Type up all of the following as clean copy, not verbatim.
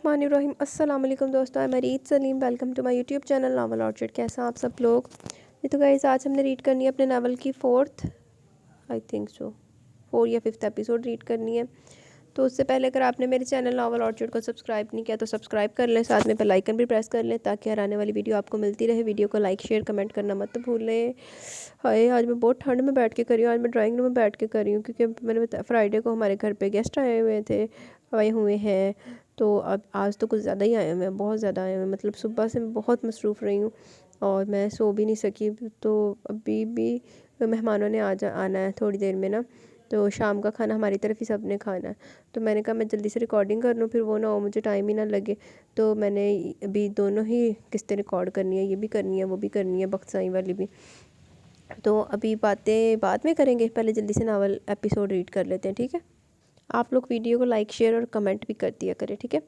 बिस्मिल्लाहिर्रहमानिर्रहीम। अस्सलाम वालेकुम दोस्तों, मैं Reet Saleem. Welcome to my YouTube channel novel orchard. कैसा आप सब लोग। ये तो गाइस आज हमने रीड करनी है अपने नावल की फोर्थ, आई थिंक सो 4 या 5th एपिसोड रीड करनी है। तो उससे पहले अगर आपने मेरे चैनल नावल ऑर्चर्ड को सब्सक्राइब नहीं किया तो सब्सक्राइब कर लें, साथ में बेल आइकन भी प्रेस कर लें ताकि हर आने वाली वीडियो आपको मिलती रहे। वीडियो को लाइक शेयर कमेंट करना मत भूलें। हाय आज मैं बहुत ठंड में बैठ के कर रही हूँ। आज मैं ड्राइंग रूम में बैठ के कर रही हूँ क्योंकि मैंने बताया फ्राइडे को हमारे घर पे गेस्ट आए हुए हैं। तो अब आज तो कुछ ज़्यादा ही आए हुए हैं, बहुत ज़्यादा आए हुए हैं। मतलब सुबह से मैं बहुत मसरूफ़ रही हूँ और मैं सो भी नहीं सकी। तो अभी भी मेहमानों ने आना है थोड़ी देर में ना, तो शाम का खाना हमारी तरफ ही सब ने खाना है। तो मैंने कहा मैं जल्दी से रिकॉर्डिंग कर लूँ, फिर वो ना हो मुझे टाइम ही ना लगे। तो मैंने अभी दोनों ही किस्तें रिकॉर्ड करनी है, ये भी करनी है वो भी करनी है, बख्तसाई वाली भी। तो अभी बातें बाद में करेंगे, पहले जल्दी से नावल एपिसोड रीड कर लेते हैं, ठीक है। आप लोग वीडियो को लाइक शेयर और कमेंट भी कर दिया करें, ठीक है।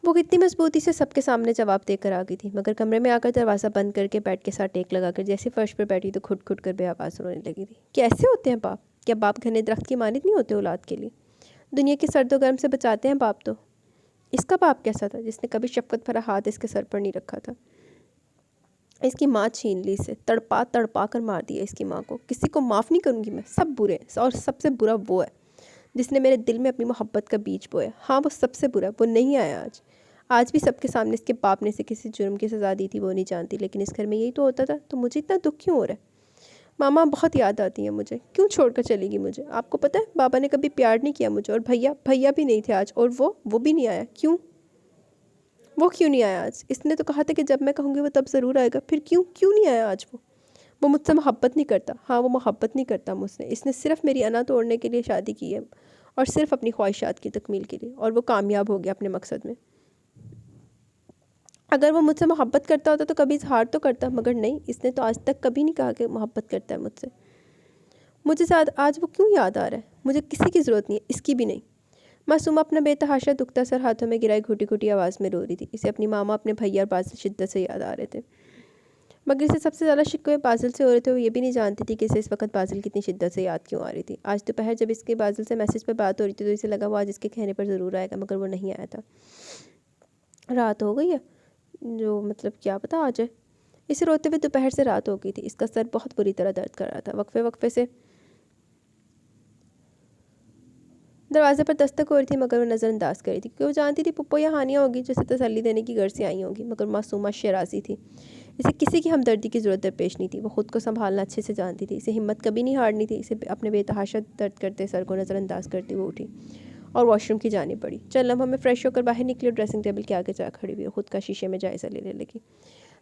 वो कितनी मजबूती से सबके सामने जवाब देकर आ गई थी, मगर कमरे में आकर दरवाज़ा बंद करके बेड के साथ टेक लगाकर जैसे फर्श पर बैठी तो खुद खुद कर बेआवाज़ रोने लगी थी। कैसे होते हैं बाप? क्या बाप घने दरख्त की मानित नहीं होते औलाद के लिए? दुनिया के सर्दो गर्म से बचाते हैं बाप तो। इसका बाप कैसा था जिसने कभी शफकत भरा हाथ इसके सर पर नहीं रखा था? इसकी माँ छीन ली इसे, तड़पा तड़पा कर मार दिया इसकी माँ को। किसी को माफ़ नहीं करूँगी मैं, सब बुरे हैं और सबसे बुरा वो है जिसने मेरे दिल में अपनी मोहब्बत का बीज बोया। हाँ वो सबसे बुरा है, वो नहीं आया आज भी सबके सामने इसके बाप ने इसे किसी जुर्म की सज़ा दी थी वो नहीं जानती, लेकिन इस घर में यही तो होता था। तो मुझे इतना दुख क्यों हो रहा है? मामा बहुत याद आती है मुझे, क्यों छोड़कर चलेगी मुझे? आपको पता है बाबा ने कभी प्यार नहीं किया मुझे, और भैया भैया भी नहीं थे आज, और वो भी नहीं आया। क्यों? वो क्यों नहीं आया आज? इसने तो कहा था कि जब मैं कहूँगी वो तब ज़रूर आएगा, फिर क्यों क्यों नहीं आया आज वो मुझसे मोहब्बत नहीं करता। हाँ वो मोहब्बत नहीं करता मुझसे। इसने सिर्फ मेरी अना तोड़ने के लिए शादी की है और सिर्फ अपनी ख्वाहिशात की तकमील के लिए, और वो कामयाब हो गया अपने मकसद में। अगर वो मुझसे मोहब्बत करता होता तो कभी इजहार तो करता, मगर नहीं, इसने तो आज तक कभी नहीं कहा कि मोहब्बत करता है मुझसे। मुझे साथ आज वो क्यों याद आ रहा है? मुझे किसी की ज़रूरत नहीं है, इसकी भी नहीं। मासूमा अपना बेतहाशा दुखता सर हाथों में गिराई घुटी घुटी आवाज़ में रो रही थी। इसे अपनी मामा, अपने भैया और बादल शिद्दत से याद आ रहे थे, मगर इसे सबसे ज़्यादा शिकवे बादल से हो रहे थे। वो ये भी नहीं जानती थी कि इसे इस वक्त बादल कितनी शिद्दत से याद क्यों आ रही थी। आज दोपहर जब इसके बादल से मैसेज पर बात हो रही थी तो इसे लगा वो आज इसके कहने पर ज़रूर आएगा, मगर वो नहीं आया था। रात हो गई है, जो मतलब क्या पता आ जाए। इसे रोते हुए दोपहर से रात हो गई थी। इसका सर बहुत बुरी तरह दर्द कर रहा था। वक्फे वक्फे से दरवाजे पर दस्तक हो रही थी, मगर वो नज़रअंदाज कर रही थी क्योंकि वो जानती थी पुप्पो या हानिया होगी जिसे तसल्ली देने की घर से आई होगी, मगर मासूमा शराजी थी। इसे किसी की हमदर्दी की ज़रूरत दरपेश नहीं थी। वो खुद को संभालना अच्छे से जानती थी। इसे हिम्मत कभी नहीं हारनी थी। इसे अपने बेतहाशा दर्द करते सर को नज़रअंदाज करती वो उठी और वॉशरूम की जानी पड़ी। चल लम्हा में फ्रेश होकर बाहर निकली और ड्रेसिंग टेबल के आगे जा खड़ी हुई खुद का शीशे में जायज़ा लेने लगी।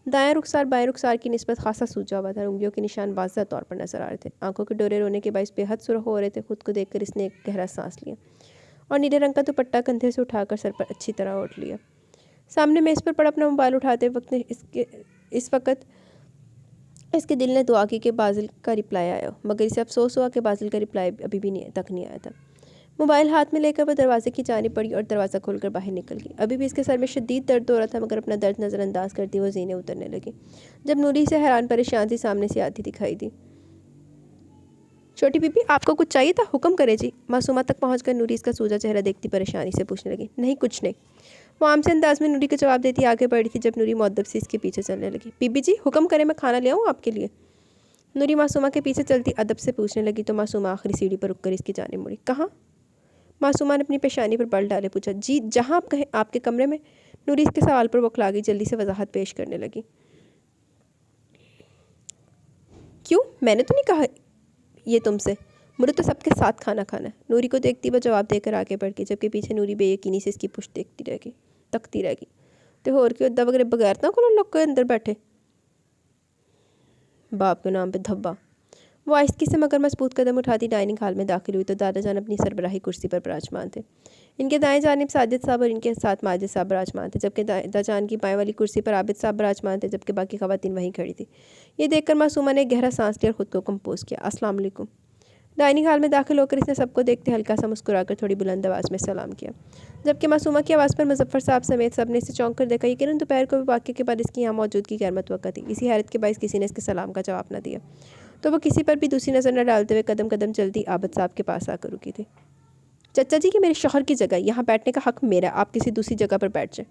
दाएं रुखसार बाएं रुखसार की निस्बत खासा सूजा हुआ था। उंगलियों के निशान वाज़ेह तौर पर नजर आ रहे थे। आंखों के डोरे रोने के बायस बेहद सुरख हो रहे थे। खुद को देखकर इसने एक गहरा सांस लिया और नीले रंग का दुपट्टा कंधे से उठाकर सर पर अच्छी तरह ओढ़ लिया। सामने मेज़ पर पड़ा अपना मोबाइल उठाते वक्त इस वक्त इसके दिल ने दुआ की कि बाजिल का रिप्लाई आया, मगर इसे अफसोस हुआ कि बाजिल का रिप्लाई अभी भी नहीं आया था। मोबाइल हाथ में लेकर वह दरवाजे की जानी पड़ी और दरवाज़ा खोलकर बाहर निकल गई। अभी भी इसके सर में शदीद दर्द हो रहा था, मगर अपना दर्द नज़रअंदाज करती वो ज़ीनें उतरने लगी जब नूरी से हैरान परेशान सी सामने से आती दिखाई दी। छोटी बीबी आपको कुछ चाहिए था? हुक्म करे जी। मासूमा तक पहुंचकर नूरी इसका सूजा चेहरा देखती परेशानी से पूछने लगी। नहीं कुछ नहीं, वो आम से अंदाज में नूरी को जवाब देती आगे बढ़ी थी जब नूरी मुअद्दब से इसके पीछे चलने लगी। बीबी जी हुक्म करें, मैं खाना ले आऊँ आपके लिए? नूरी मासूमा के पीछे चलती अदब से पूछने लगी तो मासूमा आखिरी सीढ़ी पर रुककर इसकी जाने मुड़ी। कहाँ? मासूमा ने अपनी पेशानी पर बल डाले पूछा। जी जहाँ आप कहें, आपके कमरे में। नूरी इसके सवाल पर बौखला गई, जल्दी से वजाहत पेश करने लगी। क्यों? मैंने तो नहीं कहा ये तुमसे। मुझे तो सबके साथ खाना खाना है। नूरी को देखती वह जवाब देकर आगे बढ़ गई, जबकि पीछे नूरी बेयकीनी से इसकी पुश्त तकती रह गई। तो होर क्यों अद्दा वगैरह बगैर ना को लोग के अंदर बैठे बाप के नाम पे धब्बा। वो आहिस्ती से मगर मजबूत कदम उठाती डाइनिंग हॉल में दाखिल हुई तो दादा जान अपनी सरबराही कुर्सी पर विराजमान थे। इनके दाएं जानिब साजिद साहब और इनके साथ माजिद साहब विराजमान थे, जबकि दादा जान की बाएं वाली कुर्सी पर आबिद साहब विराजमान थे, जबकि बाकी खवातीन वहीं खड़ी थी। ये देखकर मासूमा ने गहरा सांस लिया और खुद को कंपोज किया। अस्सलाम वालेकुम। डाइनिंग हॉल में दाखिल होकर इसने सबको देखते हल्का सा मुस्कुराकर थोड़ी बुलंद आवाज़ में सलाम किया, जबकि मासूमा की आवाज़ पर मुजफ्फर साहब समेत सब ने इसे चौंक कर देखा। यकीनन दोपहर को भी वाक़े के बाद इसकी यहाँ मौजूदगी गैर मुतवक्का थी। इसी हैरत के बायस किसी ने इसके सलाम का जवाब न दिया, तो वो किसी पर भी दूसरी नज़र न डालते हुए कदम कदम चलती आबिद साहब के पास आकर रुकी थी। चचा जी कि मेरे शौहर की जगह, यहाँ बैठने का हक़ मेरा, आप किसी दूसरी जगह पर बैठ जाए।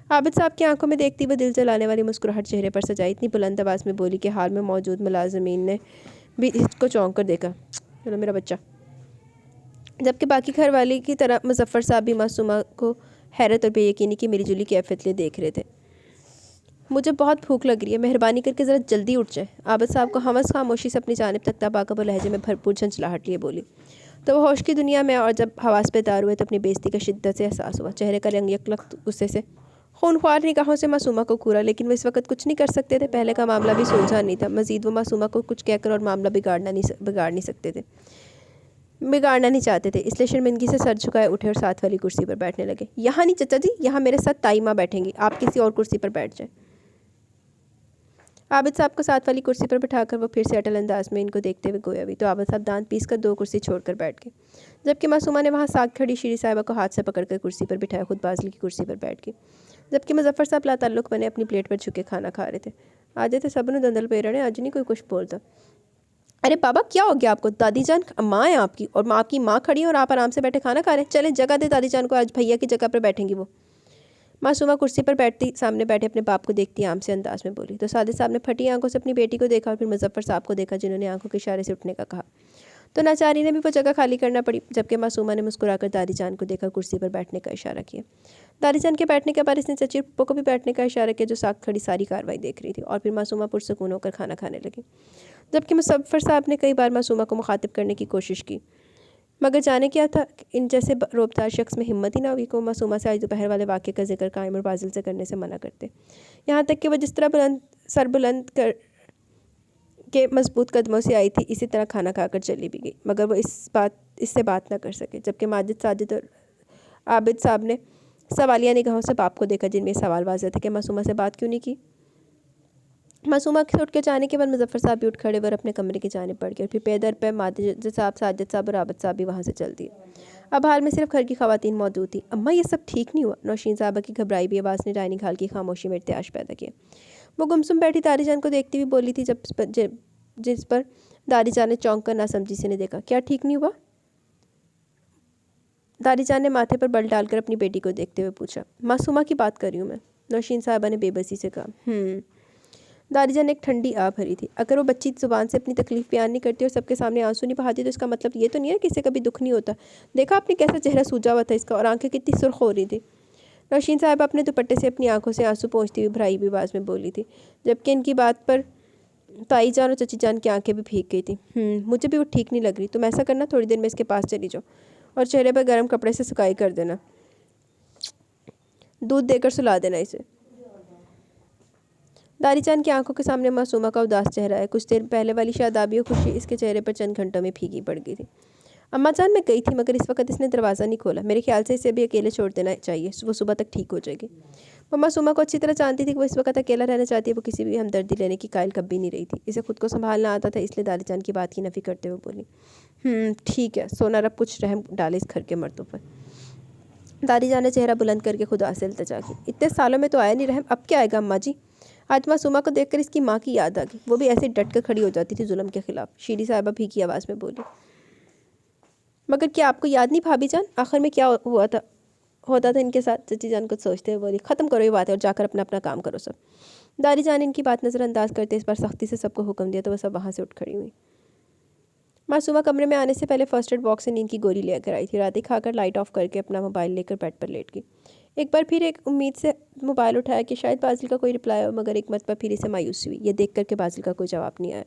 आबिद साहब की आंखों में देखती हुए दिल जलाने वाली मुस्कुराहट चेहरे पर सजाई, इतनी बुलंद आवाज़ में बोली कि हाल में मौजूद मुलाजमीन ने भी इसको चौंक कर देखा। चलो मेरा बच्चा। जबकि बाकी घर वाले की तरह मुजफ्फ़र साहब भी मासूमा को हैरत और बेयकीनी की मेरी जुली कैफियत लिए देख रहे थे। मुझे बहुत भूख लग रही है, मेहरबानी करके ज़रा जल्दी उठ जाए। आबिद साहब को हवस खामोशी से अपनी जानिब तक तबाकब लहजे में भरपूर झंझलाहट लिए बोली। तो वो होश की दुनिया में, और जब हवास बेदार हुए तो अपनी बेइज्जती का शिद्दत से एहसास हुआ। चेहरे का रंग यकलक गुस्से से खूनख्वार निगाहों से मासूमा को घूरा, लेकिन वो इस वक्त कुछ नहीं कर सकते थे। पहले का मामला भी सुलझा नहीं था, मज़ीद वो मासूमा को कुछ कहकर और मामला बिगाड़ नहीं सकते थे, बिगाड़ना नहीं चाहते थे। इसलिए शर्मिंदगी से सर झुकाए उठे और साथ वाली कुर्सी पर बैठने लगे। यहाँ नहीं चचा जी, यहाँ मेरे साथ ताई माँ बैठेंगी, आप किसी और कुर्सी पर बैठ जाएँ। आबिद साहब को साथ वाली कुर्सी पर बिठाकर वो फिर से अटल अंदाज में इनको देखते हुए गोया भी, तो आबिद साहब दांत पीस कर 2 कुर्सी छोड़कर बैठ गए। जबकि मासूमा ने वहाँ साथ खड़ी शीरी साहिबा को हाथ से पकड़कर कुर्सी पर बिठाया, खुद बाजली की कुर्सी पर बैठ गई। जबकि मुजफ्फर साहब लाताल्लुक बने अपनी प्लेट पर झुके खाना खा रहे थे। आज तो सब ने दंदल पे रहे, आज नहीं कोई कुछ बोलता। अरे बाबा क्या हो गया आपको? दादी जान माँ है आपकी, और माँ आपकी माँ खड़ी है और आप आराम से बैठे खाना खा रहे हैं। चलें जगह दे दादी जान को, आज भैया की जगह पर बैठेंगी वो। मासूमा कुर्सी पर बैठती सामने बैठे अपने बाप को देखती आम से अंदाज में बोली। तो सादिक साहब ने फटी आंखों से अपनी बेटी को देखा और फिर मुजफ्फर साहब को देखा, जिन्होंने आंखों के इशारे से उठने का कहा। तो नाचारी ने भी वो जगह खाली करना पड़ी। जबकि मासूमा ने मुस्कुराकर दादी जान को देखा, कुर्सी पर बैठने का इशारा किया। दादी जान के बैठने के बाद इसने चची पप्पो को भी बैठने का इशारा किया, जो साथ खड़ी सारी कार्रवाई देख रही थी। और फिर मासूमा पुरसकून होकर खाना खाने लगी। जबकि मुजफ्फर साहब ने कई बार मासूमा को मुखातिब करने की कोशिश की, मगर जाने क्या था, इन जैसे रोबदार शख्स में हिम्मत ही ना हुई को मासूमा से आज दोपहर वाले वाक़े का जिक्र कायम और बाजिल से करने से मना करते। यहाँ तक कि वह जिस तरह सर बुलंद कर के मजबूत कदमों से आई थी, इसी तरह खाना खाकर चली भी गई, मगर वो इससे बात ना कर सके। जबकि माजिद, साजिद और आबिद साहब ने सवालिया निगाहों से बाप को देखा, जिनमें सवाल वाज़ह थे कि मासूमा से बात क्यों नहीं की। मासूमा के उठ के जाने के बाद मुजफ्फर साहब भी उठ खड़े और अपने कमरे की जानिब बढ़ गए। फिर पैदर पे माजिद साहब, साजिद साहब और आबिद साहब भी वहाँ से चल दिए। अब हाल में सिर्फ घर की खवातीन मौजूद थी। अम्मा ये सब ठीक नहीं हुआ, नौशीन साहबा की घबराई भी आवाज़ ने डाइनिंग हॉल की खामोशी में इर्तियाश पैदा किया। वो गुमसुम बैठी दादी जान को देखती हुई बोली थी, जिस पर दादी जान ने चौंक कर नासमझी से ने देखा। क्या ठीक नहीं हुआ? दादी जान ने माथे पर बल डालकर अपनी बेटी को देखते हुए पूछा। मासूमा की बात कर रही हूँ मैं, नौशीन साहबा ने बेबसी से कहा। दादी जान एक ठंडी आ भरी थी। अगर वो बच्ची ज़ुबान से अपनी तकलीफ़ बयान नहीं करती और सबके सामने आंसू नहीं बहाती, तो इसका मतलब ये तो नहीं है कि इसे कभी दुख नहीं होता। देखा आपने कैसा चेहरा सूजा हुआ था इसका, और आंखें कितनी सुर्ख हो रही थी। नौशीन साहब अपने दुपट्टे से अपनी आंखों से आंसू पोंछती हुई भराई हुई आवाज़ में बोली थी। जबकि इनकी बात पर ताई जान और चची जान की आंखें भी भीग गई थी। मुझे भी वो ठीक नहीं लग रही। तुम ऐसा करना, थोड़ी देर में इसके पास चली जाओ और चेहरे पर गर्म कपड़े से सुकाई कर देना, दूध देकर सुला देना इसे। दादी जान की आंखों के सामने मासूमा का उदास चेहरा है। कुछ देर पहले वाली शादाबी और खुशी इसके चेहरे पर चंद घंटों में फीकी पड़ गई थी। अम्मा जान मैं गई थी, मगर इस वक्त इसने दरवाज़ा नहीं खोला। मेरे ख्याल से इसे भी अकेले छोड़ देना चाहिए, वो सुबह तक ठीक हो जाएगी। वो मासूमा को अच्छी तरह जानती थी कि वो इस वक्त अकेला रहना चाहती है। वो किसी भी हमदर्दी लेने की कायल कभी नहीं रही थी। इसे खुद को संभालना आता था, इसलिए दादी जान की बात की नफ़ी करते हुए बोली, ठीक है सोना, रब कुछ रहम डाले इस घर के मर्दों पर। दादी जान ने चेहरा बुलंद करके खुदा से इल्तिजा की। इतने सालों में तो आया नहीं रहम, अब क्या आएगा अम्मा जी? आज मासूमा को देखकर इसकी माँ की याद आ गई। वो भी ऐसे डट कर खड़ी हो जाती थी जुल्म के खिलाफ। शीरी साहिबा भीगी आवाज़ में बोली, मगर क्या आपको याद नहीं भाभी जान, आखिर में क्या होता था इनके साथ? चची जान कुछ सोचते हुए बोली, ख़त्म करो ये बातें और जाकर अपना अपना काम करो सब। दादी जान इनकी बात नज़रअंदाज करते इस बार सख्ती से सबको हुक्म दिया, तो वह सब वहाँ से उठ खड़ी हुई। मासूमा कमरे में आने से पहले फर्स्ट एड बॉक्स से नींद की गोली लेकर आई थी। रात खाकर लाइट ऑफ करके अपना मोबाइल लेकर बेड पर लेट गई। एक बार फिर एक उम्मीद से मोबाइल उठाया कि शायद बाजिल का कोई रिप्लाई हो, मगर एक मरतबा फिर इसे मायूसी हुई, ये देख कर के बाजिल का कोई जवाब नहीं आया।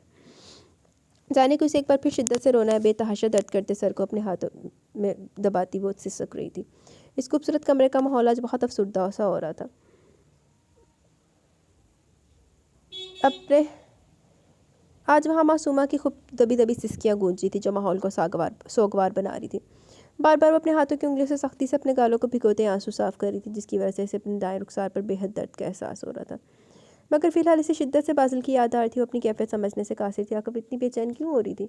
जाने को इसे एक बार फिर शिद्दत से रोना है। बेतहाशा दर्द करते सर को अपने हाथों में दबाती वो सिसक रही थी। इस खूबसूरत कमरे का माहौल आज बहुत अफसुर्दा सा हो रहा था। आज वहाँ मासूमा की खूब दबी दबी सिसकियाँ गूंज रही थी, जो माहौल को सोगवार बना रही थी। बार बार वो अपने हाथों की उंगलियों से सख्ती से अपने गालों को भिगोते आंसू साफ कर रही थी, जिसकी वजह से इसे अपने दाएं रुखसार पर बेहद दर्द का एहसास हो रहा था। मगर फिलहाल इसे शिद्दत से बाजिल की याद आ रही थी। वो अपनी कैफियत समझने से कासिर थी। आखिर इतनी बेचैन क्यों हो रही थी?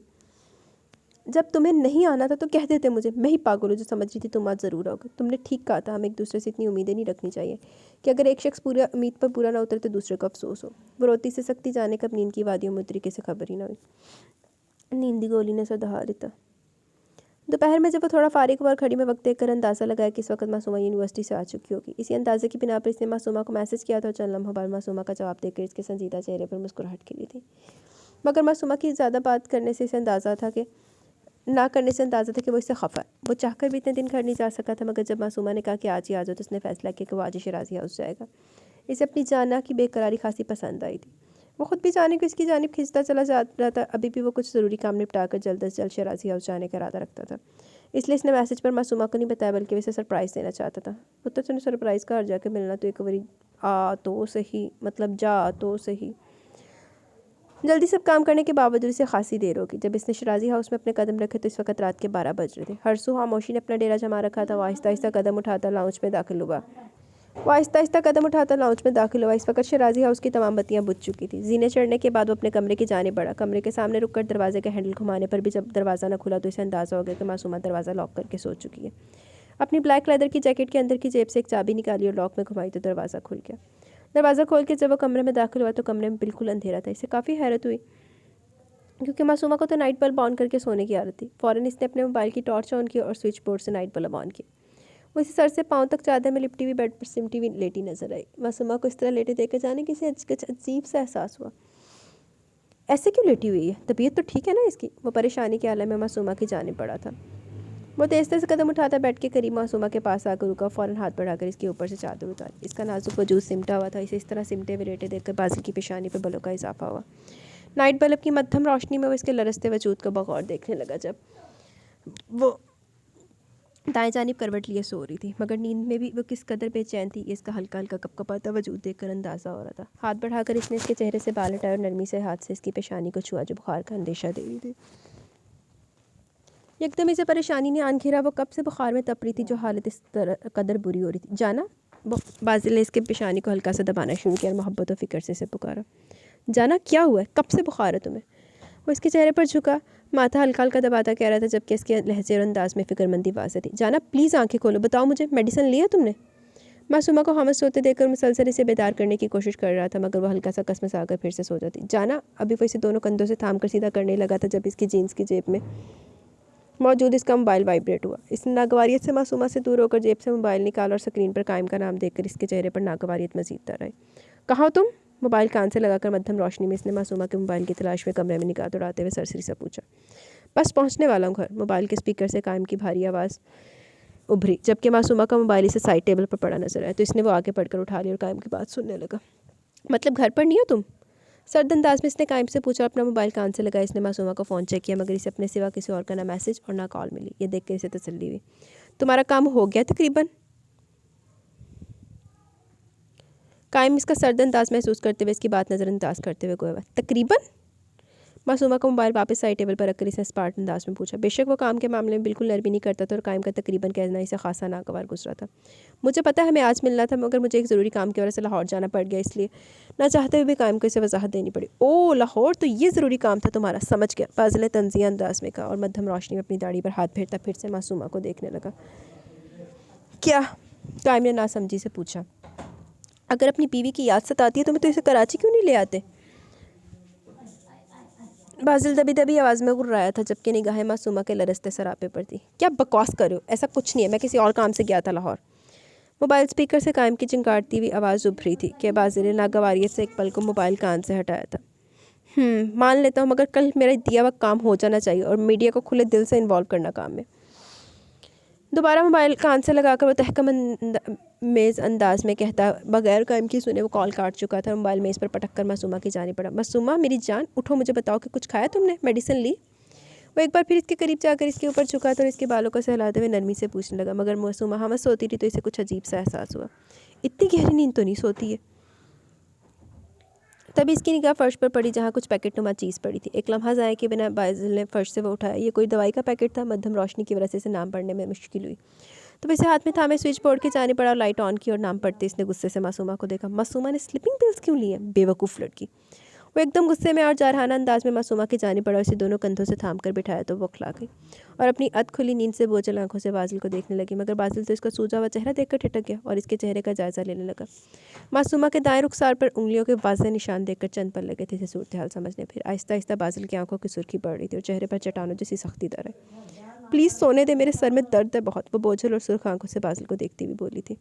जब तुम्हें नहीं आना था तो कह देते मुझे, मैं ही पागल हूँ जो समझ रही थी तुम आज ज़रूर आओगे। तुमने ठीक कहा था, हमें एक दूसरे से इतनी उम्मीदें नहीं रखनी चाहिए कि अगर एक शख्स पूरी उम्मीद पर पूरा ना उतरे तो दूसरे को अफसोस हो। वो रोती से सकती जाने कब नींद की वादियों में उतरी, किसे खबर ही ना हुई। नींद की गोली ने सर दहा देता। दोपहर में जब वो थोड़ा फारिग हुआ और घड़ी में वक्त देखकर अंदाज़ा लगाया कि इस वक्त मासूमा यूनिवर्सिटी से आ चुकी होगी। इसी अंदाजे की बिना पर इसने मासूमा को मैसेज किया था और चंद लम्हों बाद मासूमा का जवाब देकर इसके संजीदा चेहरे पर मुस्कुराहट खिली थी। मगर मासूमा की ज़्यादा बात करने से इसे अंदाज़ा था कि ना करने से अंदाज़ा था कि वो इससे खफा है। वो चाहकर भी इतने दिन घर नहीं जा सका था, मगर जब मासूमा ने कहा कि आज ही आ जाओ तो उसने फैसला किया कि वो आज ही शराजी हाउस जाएगा। इसे अपनी जाना की बेकरारी खासी पसंद आई थी। वो खुद भी जाने को इसकी जानिब खिंचता चला जा रहा था। अभी भी वो कुछ ज़रूरी काम निपटा कर जल्द से जल्द शराजी हाउस जाने का इरादा रखता था। इसलिए इसने मैसेज पर मासूमा को नहीं बताया, बल्कि वैसे सरप्राइज़ देना चाहता था। पुत्र तूने सरप्राइज़ का घर जाकर मिलना तो एक बारी आ तो सही, मतलब जा तो सही। जल्दी सब काम करने के बावजूद इसे खासी देर होगी। जब इसने शराजी हाउस में अपने कदम रखे तो इस वक्त रात के 12 बज रहे थे। हरसू खामोशी ने अपना डेरा जमा रखा था। वो आहिस्ता आहिस्ता कदम उठाता लाउंज में दाखिल हुआ। इस वक्त शराजी हाउस की तमाम बत्तियां बुझ चुकी थी। जीने चढ़ने के बाद वो अपने कमरे की जाने बढ़ा। कमरे के सामने रुककर दरवाजे का हैंडल घुमाने पर भी जब दरवाज़ा न खुला तो इसे अंदाज़ा हो गया कि मासूमा दरवाज़ा लॉक करके सो चुकी है। अपनी ब्लैक लेदर की जैकेट के अंदर की जेब से एक चाबी निकाली और लॉक में घुमाई तो दरवाज़ा खुल गया। दरवाज़ा खोल के जब वो कमरे में दाखिल हुआ तो कमरे में बिल्कुल अंधेरा था। इसे काफ़ी हैरत हुई, क्योंकि मासूमा को तो नाइट बल्ब ऑन करके सोने की आदत थी। फ़ौरन इसने अपने मोबाइल की टॉर्च ऑन की और स्विच बोर्ड से नाइट बल्ब ऑन किया। वो इसे सर से पाँव तक चादर में लिपटी हुई बेड पर सिमटी हुई लेटी नजर आई। मासूमा को इस तरह लेटे देखकर जाने किसी अजीब सा एहसास हुआ। ऐसे क्यों लेटी हुई है? तबीयत तो ठीक है ना इसकी? वो परेशानी के आलम में मासूमा की जाने पड़ा था। वो तेज तेज कदम उठाता बेड के करीब मासूमा के पास आकर रुका। फ़ौरन हाथ बढ़ाकर इसके ऊपर से चादर उतारी। इसका नाजुक वजूद सिमटा हुआ था। इसे इस तरह सिमटे हुए लेटे देखकर बाजिल की पेशानी पर बलों का इजाफा हुआ। नाइट बल्ब की मध्यम रोशनी में वो इसके लरसते वजूद को बगौर देखने लगा। जब वो दाएं जानिब करवट लिए सो रही थी, मगर नींद में भी वो किस कदर बेचैन थी ये इसका हल्का हल्का कपकपाता वजूद देखकर अंदाज़ा हो रहा था। हाथ बढ़ाकर इसने इसके चेहरे से बाल हटाए और नरमी से हाथ से इसकी पेशानी को छुआ जो बुखार का अंदेशा दे रही थी। एकदम इसे परेशानी ने आन घेरा। वो कब से बुखार में तप रही थी जो हालत इस तरह कदर बुरी हो रही थी। जाना, बाजिल ने इसके पेशानी को हल्का सा दबाना शुरू किया और मोहब्बत और फिक्र से इसे पुकारा। जाना, क्या हुआ है? कब से बुखार है तुम्हें? वो इसके चेहरे पर झुका, माथा हल्का हल्का दबाता कह रहा था, जबकि इसके लहजे और अंदाज में फिक्रमंदी वाज़ेह थी। जाना, प्लीज़ आंखें खोलो, बताओ मुझे, मेडिसिन लिया तुमने? मासूमा को हमस सोते देखकर मुसलसल इसे बेदार करने की कोशिश कर रहा था, मगर वह हल्का सा कसमसा आकर फिर से सो जाती। जाना, अभी वो इसे दोनों कंधों से थाम कर सीधा करने लगा था जब इसकी जीन्स की जेब में मौजूद इसका मोबाइल वाइब्रेट हुआ। इसने नागवारियत से मासूमा से दूर होकर जेब से मोबाइल निकाला और स्क्रीन पर कायम का नाम देखकर इसके चेहरे पर नागवारियत मजीद तर आई। कहाँ हो तुम? मोबाइल कान से लगाकर मध्यम रोशनी में इसने मासूमा के मोबाइल की तलाश में कमरे में निगाह दौड़ाते हुए सरसरी से पूछा। बस पहुंचने वाला हूँ घर। मोबाइल के स्पीकर से कायम की भारी आवाज़ उभरी, जबकि मासूमा का मोबाइल इसे साइड टेबल पर पड़ा नजर आया तो इसने वो आगे पढ़कर उठा लिया और कायम की बात सुनने लगा। मतलब घर पर नहीं हो तुम? सर्द अंदाज में इसने कायम से पूछा। अपना मोबाइल कान से लगाया। इसने मासूमा को फ़ोन चेक किया, मगर इसे अपने सिवा किसी और का ना मैसेज और ना कॉल मिली। ये देख कर इसे तसल्ली हुई। तुम्हारा काम हो गया तकरीबन? कायम इसका सर्द अंदाज महसूस करते हुए इसकी बात नज़रअंदाज करते हुए गोया। तकरीबन? मासूमा का मोबाइल वापस साइड टेबल पर रखकर इसने स्पार्ट अंदाज में पूछा। बेशक वो काम के मामले में बिल्कुल नरमी नहीं करता था और कायम का तकरीबन कहना इसे खासा नागवार गुजरा था। मुझे पता है हमें आज मिलना था, मगर मुझे एक ज़रूरी काम की वजह से लाहौर जाना पड़ गया, इसलिए ना चाहते हुए भी कायम को इसे वजाहत देनी पड़ी। ओ लाहौर, तो ये ज़रूरी काम था तुम्हारा, समझ गया, फाजिल तंजिया अंदाज में कहा और मध्यम रोशनी में अपनी दाढ़ी पर हाथ फेरता फिर से मासूमा को देखने लगा। क्या? कायम ने नासमझी से पूछा। अगर अपनी बीवी की याद सताती है तुम्हें तो इसे कराची क्यों नहीं ले आते? बाजिल दबी दबी आवाज़ में गुर्राया था, जबकि निगाहें मासूमा के लरसते सरापे पर थी। क्या बकवास कर रहे हो? ऐसा कुछ नहीं है, मैं किसी और काम से गया था लाहौर। मोबाइल स्पीकर से कायम की चिंगारती हुई आवाज़ उभरी थी कि बाजिल ने नागवारियत से एक पल को मोबाइल कान से हटाया था। मान लेता हूँ, मगर कल मेरा दिया हुआ काम हो जाना चाहिए और मीडिया को खुले दिल से इन्वॉल्व करना काम में। दोबारा मोबाइल कान से लगाकर वो तहकम मेज़ अंदाज में कहता बगैर कायम की सुने वो कॉल काट चुका था। मोबाइल मेज़ पर पटक कर मासूमा की जाने पड़ा। मासूमा, मेरी जान, उठो, मुझे बताओ कि कुछ खाया तुमने? मेडिसिन ली? वो एक बार फिर इसके करीब जाकर इसके ऊपर झुका था और इसके बालों को सहलाते हुए नरमी से पूछने लगा, मगर मासूमा हम सोती थी तो इसे कुछ अजीब सा एहसास हुआ। इतनी गहरी नींद तो नहीं सोती है। तभी इसकी निगाह फ़र्श पर पड़ी, जहाँ कुछ पैकेट नुमा चीज़ पड़ी थी। एक लम्हा ज़ाया के बिना बाजिल ने फ़र्श से वो उठाया। ये कोई दवाई का पैकेट था। मध्यम रोशनी की वजह से इसे नाम पढ़ने में मुश्किल हुई, तो इसे हाथ में थामे स्विच बोर्ड के जाने पड़ा और लाइट ऑन की और नाम पढ़ते इसने गुस्से से मासूमा को देखा। मासूमा ने स्लीपिंग पिल्स क्यों लिए? बेवकूफ़ लड़की। वो एकदम गुस्से में और जारहाना अंदाज में मासूमा की जाने पड़ा। उसे दोनों कंधों से थाम कर बिठाया तो वो खिला गई और अपनी अध खुली नींद से बोझल आंखों से बाजिल को देखने लगी, मगर बाजिल तो इसका सूजा हुआ चेहरा देखकर ठिठक गया और इसके चेहरे का जायज़ा लेने लगा। मासूमा के दाएं रुखसार पर उंगलियों के वाज़ेह निशान देखकर चंद पल लगे थे इसे सूरत हाल समझने। फिर आहिस्ता आहिस्ता बाजिल की आंखों की सुर्खी बढ़ रही थी और चेहरे पर चट्टानों जैसी सख्ती दर आई। प्लीज़ सोने दे, मेरे सर में दर्द है बहुत। वो बोझल और सुर्ख आंखों से बाजिल को देखती हुई बोली थी।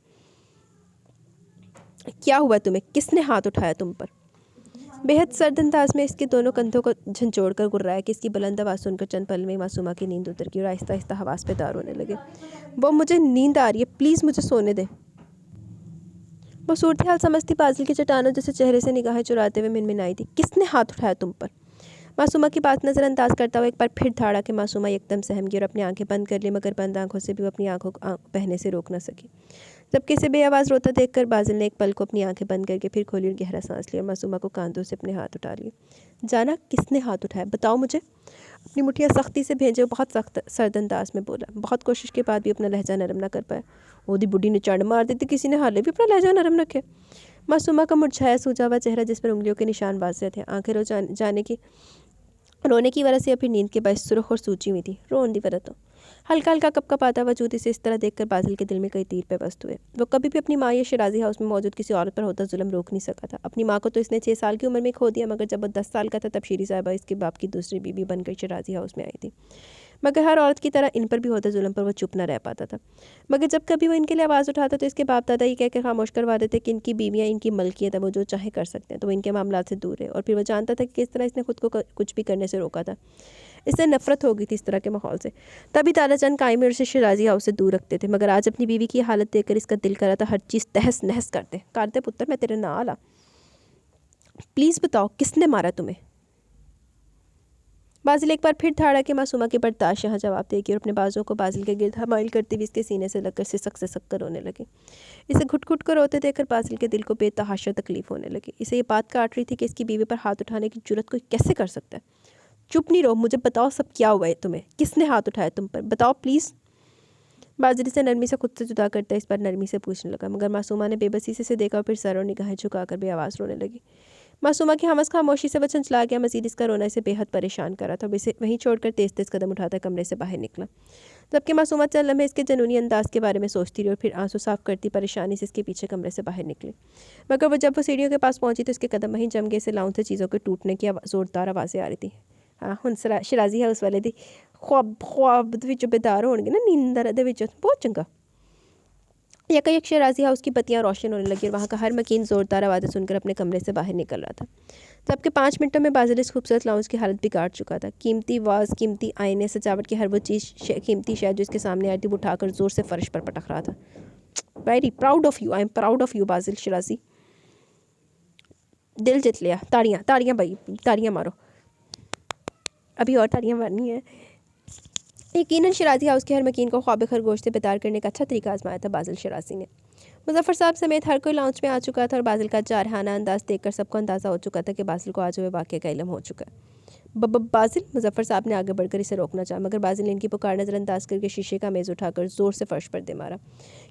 क्या हुआ तुम्हें? किसने हाथ उठाया तुम पर? बेहद सर्द अंदाज में इसके दोनों कंधों को झंझोड़ कर गुर्राया कि इसकी बुलंद आवाज़ सुनकर चंद पल में मासूमा की नींद उतर गई और आहिस्ता आहिस्ता हवास पे दार होने लगे। वो मुझे नींद आ रही है, प्लीज़ मुझे सोने दे। वो सूरत हाल समझती बाजिल की चट्टानों जैसे चेहरे से निगाहें चुराते हुए मिनमिनाई थी। किसने हाथ उठाया तुम पर? मासूमा की बात नज़रअंदाज करता हुआ एक बार फिर धाड़ा कि मासूमा एकदम सहम गई और अपनी आंखें बंद कर ली, मगर बंद आंखों से भी वो अपनी आंखों को बहने से रोक न सकी। जब किसी बेआवाज़ रोता देखकर बाजिल ने एक पल को अपनी आंखें बंद करके फिर खोली और गहरा सांस लिया। मासूमा को कांधों से अपने हाथ उठा लिए। जाना, किसने हाथ उठाया? बताओ मुझे। अपनी मुठियाँ सख्ती से भेजे, बहुत सख्त सर्द अंदाज में बोला। बहुत कोशिश के बाद भी अपना लहजा नरम ना कर पाया। ओदी बुढ़ी ने चंड मार दी थी, किसी ने हाले भी अपना लहजा नरम रखे। मासूमा का मुरझाया सूजा हुआ चेहरा जिस पर उंगलियों के निशान बाज रहे थे, आंखें रो जाने की रोने की वजह से या फिर नींद के बायस सुर्ख और सूजी हुई थी। रोन दी वजह तो हल्का हल्का कपकपाता वजूद इसे इस तरह देखकर बाजिल के दिल में कई तीर पेवस्त हुए। वो कभी भी अपनी माँ या शिराजी हाउस में मौजूद किसी औरत पर होता जुल्म रोक नहीं सका था। अपनी माँ को तो इसने 6 साल की उम्र में खो दिया, मगर जब वो 10 साल का था तब शीरी साहिबा इसके बाप की दूसरी बीबी बनकर शिराजी हाउस में आई थी। मगर हर औरत की तरह इन पर भी होता जुल्म पर वो चुप न रह पाता था। मगर जब कभी वो इनके लिए आवाज़ उठाता तो इसके बाप दादा ये कह के खामोश करवा देते कि इनकी बीवियाँ इनकी मलकियत है, वो जो चाहे कर सकते हैं, तो वो इनके मामला से दूर है। और फिर वो जानता था कि किस तरह इसने खुद को कुछ भी करने से रोका था। इससे नफरत हो गई थी इस तरह के माहौल से। तभी तालाचंद कायमी और से शिराजी हाउस से दूर रखते थे, मगर आज अपनी बीवी की हालत देखकर इसका दिल करा था हर चीज़ तहस नहस करते पुत्र मैं तेरे ना आला। प्लीज़ बताओ, किसने मारा तुम्हें? बाजिल एक बार फिर ठाड़ा कि मासूमा के बर्दाश्त यहाँ जवाब देगी और अपने बाजों को बाजिल के गिर्द हमाइल करती हुई इसके सीने से लगकर सिसक कर रोने लगी। इसे घुट घुट कर रोते देखकर बाजिल के दिल को बेतहाशा तकलीफ होने लगी। इसे ये बात काट रही थी कि इसकी बीवी पर हाथ उठाने की जुर्रत कोई कैसे कर सकता है। चुप नहीं रहो, मुझे बताओ सब क्या हुआ है तुम्हें? किसने हाथ उठाया तुम पर? बताओ प्लीज़। बाजिल से नरमी से खुद से जुदा करता इस पर नरमी से पूछने लगा, मगर मासूमा ने बेबसी से दे और फिर सर और निगाहें झुकाकर बेआवाज़ रोने लगी। मासूमा की हमस खामोशी से वचन चला गया। मजीद इसका रोना इसे बेहद परेशान करा था। इसे वहीं छोड़कर तेज तेज कदम उठाकर कमरे से बाहर निकला। जबकि मासूमा चंद लम्हे इसके जनूनी अंदाज के बारे में सोचती रही और फिर आंसू साफ करती परेशानी से इसके पीछे कमरे से बाहर निकली। मगर जब वो सीढ़ियों के पास पहुंची तो इसके कदम वहीं जम गए। इसे लाउंज से चीज़ों के टूटने की ज़ोरदार आवाज़ें आ रही थी। हाँ हुन शिराजी हाउस वाले दी ख्वाब बेदार होंगे ना नींदर बहुत चंगा। यकायक शिराजी हाउस की बत्तियां रोशन होने लगी और वहाँ का हर मकीन ज़ोरदार आवाज़ें सुनकर अपने कमरे से बाहर निकल रहा था। जबकि 5 मिनटों में बाजिल इस खूबसूरत लाउंज की हालत बिगाड़ चुका था। कीमती वाज, कीमती आईने, सजावट की हर वो चीज़ कीमती शय जो इसके सामने आई थी वो उठाकर ज़ोर से फर्श पर पटक रहा था। Very proud of you, I am proud of you Bazil Shirazi. दिल जीत लिया। ताड़ियाँ ताड़ियाँ भाई, ताड़ियाँ मारो। अभी और ताड़ियाँ मारनी है। यकीनन शिराजी हाउस के हर मकीन को ख्वाब खरगोश से बेदार करने का अच्छा तरीका आजमाया था बाजिल शिराजी ने। मुजफ्फर साहब समेत हर कोई लाउंज में आ चुका था और बाजिल का जारहाना अंदाज देखकर सबको अंदाज़ा हो चुका था कि बाजिल को आज हुए वाक़े का इल्म हो चुका है। बाजिल, मुजफ्फर साहब ने आगे बढ़कर इसे रोकना चाहा, मगर बाजिल ने इनकी पुकार नज़रअंदाज करके शीशे का मेज़ उठाकर ज़ोर से फर्श पर दे मारा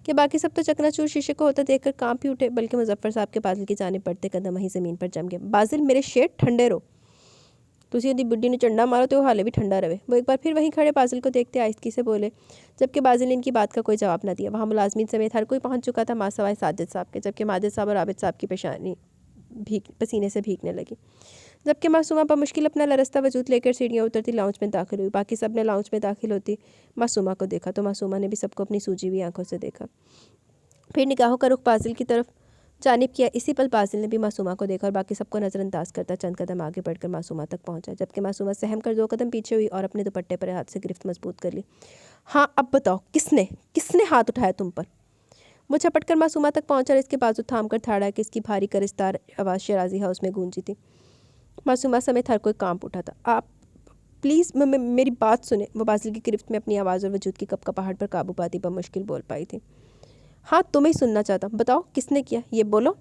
कि बाकी सब तो चकनाचूर शीशे को होता देखकर कांप ही उठे, बल्कि मुजफ्फर साहब के बाजिल की जानिब बढ़ते कदम वहीं ज़मीन पर जम गए। बाजिल मेरे शेर, ठंडे रहो। तुसी यदि बुड्ढी ने चंडा मारो तो वो हाले भी ठंडा रहे। वो एक बार फिर वहीं खड़े बाजिल को देखते आहिस्तगी से बोले, जबकि बाजिल ने इनकी बात का कोई जवाब न दिया। वहाँ मुलाजमीन समेत हर कोई पहुँच चुका था, माँ सवाए साजिद साहब के, जबकि माजिद साहब और आबिद साहब की पेशानी पसीने से भीगने लगी। जबकि मासूमा पर मुश्किल अपना लरसता वजूद लेकर सीढ़ियाँ उतरती लाउंज में दाखिल हुई। बाकी सब ने लाउंज में दाखिल होती मासूमा को देखा तो मासूमा ने भी सबको अपनी सूजी हुई आंखों से देखा। फिर निगाहों का रुख बाजिल की तरफ जानिब किया। इसी पल बाजिल ने भी मासूमा को देखा और बाकी सबको नज़रअंदाज करता चंद कदम आगे बढ़कर मासूमा तक पहुंचा, जबकि मासूमा सहम कर 2 कदम पीछे हुई और अपने दुपट्टे पर हाथ से गिरफ्त मजबूत कर ली। हाँ अब बताओ, किसने किसने हाथ उठाया तुम पर? वो झपट कर मासूमा तक पहुंचा और इसके बाजू थाम कर ठाड़ा कि इसकी भारी करिस्तार आवाज़ शिराजी हाउस में गूंजी थी। मासूमा समेत हर कोई कांप उठा था। आप प्लीज़ मेरी बात सुने। वो बाजिल की गिरफ्त में अपनी आवाज़ और वजूद की कपकपाहट पर काबू पाती बमुश्किल बोल पाई थी। हाँ तुम्हें सुनना चाहता हूँ, बताओ किसने किया, ये बोलो।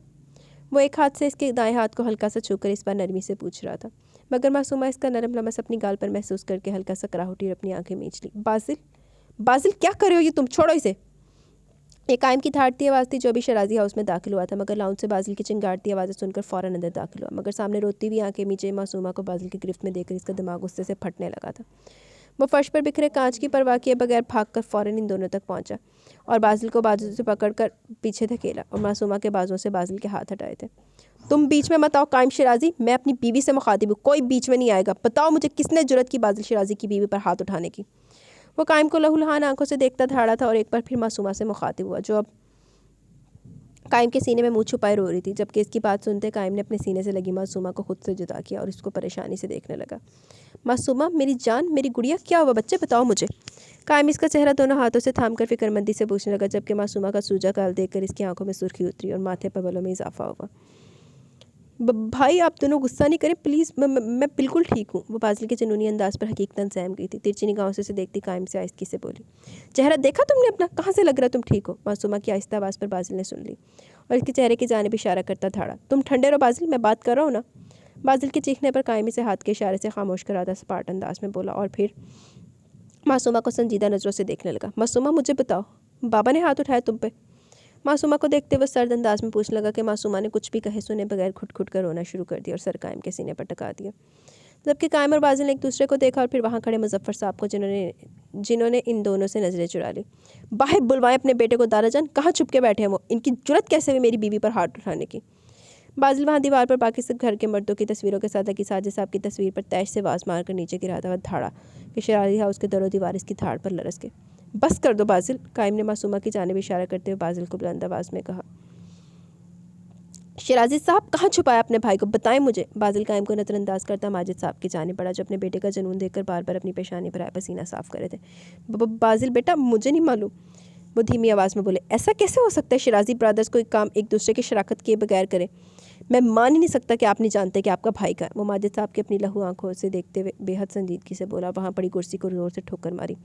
वो एक हाथ से इसके दाएं हाथ को हल्का सा छूकर इस पर नरमी से पूछ रहा था, मगर मासूमा इसका नरम लमस अपनी गाल पर महसूस करके हल्का सा कराहटी और अपनी आंखें मींच ली। बाजिल, बाजिल क्या कर रहे हो ये तुम? छोड़ो इसे। एक कायम की धाड़ती आवाज़ थी जो अभी शिराजी हाउस में दाखिल हुआ था, मगर लाउंज से बाजिल की चिंगारती आवाज़ें सुनकर फ़ौरन अंदर दाखिल हुआ। मगर सामने रोती हुई आंखें मीचे मासूमा को बाजिल की गिरफ्त में देखकर इसका दिमाग गुस्से से फटने लगा था। वो फर्श पर बिखरे कांच की परवाह किए बगैर भागकर फ़ौरन इन दोनों तक पहुंचा और बाजिल को बाजू से पकड़कर पीछे धकेला और मासूमा के बाजों से बाजिल के हाथ हटाए थे। तुम बीच में मत आओ कायम शिराजी, मैं अपनी बीवी से मुखातिब हूँ, कोई बीच में नहीं आएगा। बताओ मुझे किसने जुर्रत की बाजिल शिराजी की बीवी पर हाथ उठाने की? वो कायम को लहूलुहान आंखों से देखता धाड़ा था और एक बार फिर मासूमा से मुखातिब हुआ, जो अब कायम के सीने में मुँह छुपाए रो रही थी। जबकि इसकी बात सुनते कायम ने अपने सीने से लगी मासूमा को खुद से जुदा किया और इसको परेशानी से देखने लगा। मासूमा, मेरी जान, मेरी गुड़िया, क्या हुआ बच्चे, बताओ मुझे। कायम इसका चेहरा दोनों हाथों से थामकर फिक्रमंदी से पूछने लगा, जबकि मासूमा का सूजा गाल देखकर इसकी आंखों में सुर्खी उतरी और माथे पर बलों में इजाफा हुआ। भाई आप दोनों गुस्सा नहीं करें प्लीज़, मैं बिल्कुल ठीक हूँ। वो बाजिल के जुनूनी अंदाज पर हकीकतन सहम गई थी। तिरछी निगाहों से देखती कायम से आहिस्ती से बोली, चेहरा देखा तुमने अपना, कहाँ से लग रहा तुम ठीक हो। मासूमा की आहिस्ता आवाज़ पर बाजिल ने सुन ली और इसके चेहरे की जानिब इशारा करता धाड़ा, तुम ठंडे रहो बाजिल, मैं बात कर रहा हूँ ना। बाजिल के चीखने पर कायम से हाथ के इशारे से खामोश कराता सपाट अंदाज में बोला और फिर मासूमा को संजीदा नज़रों से देखने लगा। मासूमा, मुझे बताओ, बाबा ने हाथ उठाया तुम पे। मासूमा को देखते हुए सर्द अंदाज में पूछने लगा कि मासूमा ने कुछ भी कहे सुने बगैर घुट घुट कर रोना शुरू कर दिया और सर कायम के सीने पर टका दिया। जबकि कायम और बाजिल ने एक दूसरे को देखा और फिर वहाँ खड़े मुजफ्फर साहब को, जिन्होंने इन दोनों से नजरें चुरा ली। बाहर बुलवाएं अपने बेटे को दादाजान, कहाँ छुप के बैठे हैं वो, इनकी जुर्रत कैसे हुई मेरी बीवी पर हाथ उठाने की। बाजिल वहाँ दीवार पर बाकी सब घर के मर्दों की तस्वीरों के साथ अकी साजिद साहब की तस्वीर पर तैश से आवाज़ मारकर नीचे गिराता हुआ धाड़ा कि शरारी हाउस के दरो दीवार इसकी धाड़ पर लरस के। बस कर दो बाजिल, कायम ने मासूमा की जानिब इशारा करते हुए बाजिल को बुलंद आवाज़ में कहा। शराजी साहब, कहाँ छुपाया अपने भाई को, बताएं मुझे। बाजिल कायम को नज़रअंदाज करता माजिद साहब की जानिब बढ़ा, जो अपने बेटे का जुनून देखकर बार बार अपनी पेशानी पर आए पसीना साफ कर रहे थे। बाजिल बेटा, मुझे नहीं मालूम, वो धीमी आवाज़ में बोले। ऐसा कैसे हो सकता है शिराजी ब्रदर्स कोई काम एक दूसरे की शराकत किए बगैर करे। मैं मान ही नहीं सकता कि आप नहीं जानते कि आपका भाई का है। वो माजिद साहब की अपनी लहू आंखों से देखते हुए बेहद संजीदगी से बोला, वहाँ पड़ी कुर्सी को जोर से ठोकर मारी।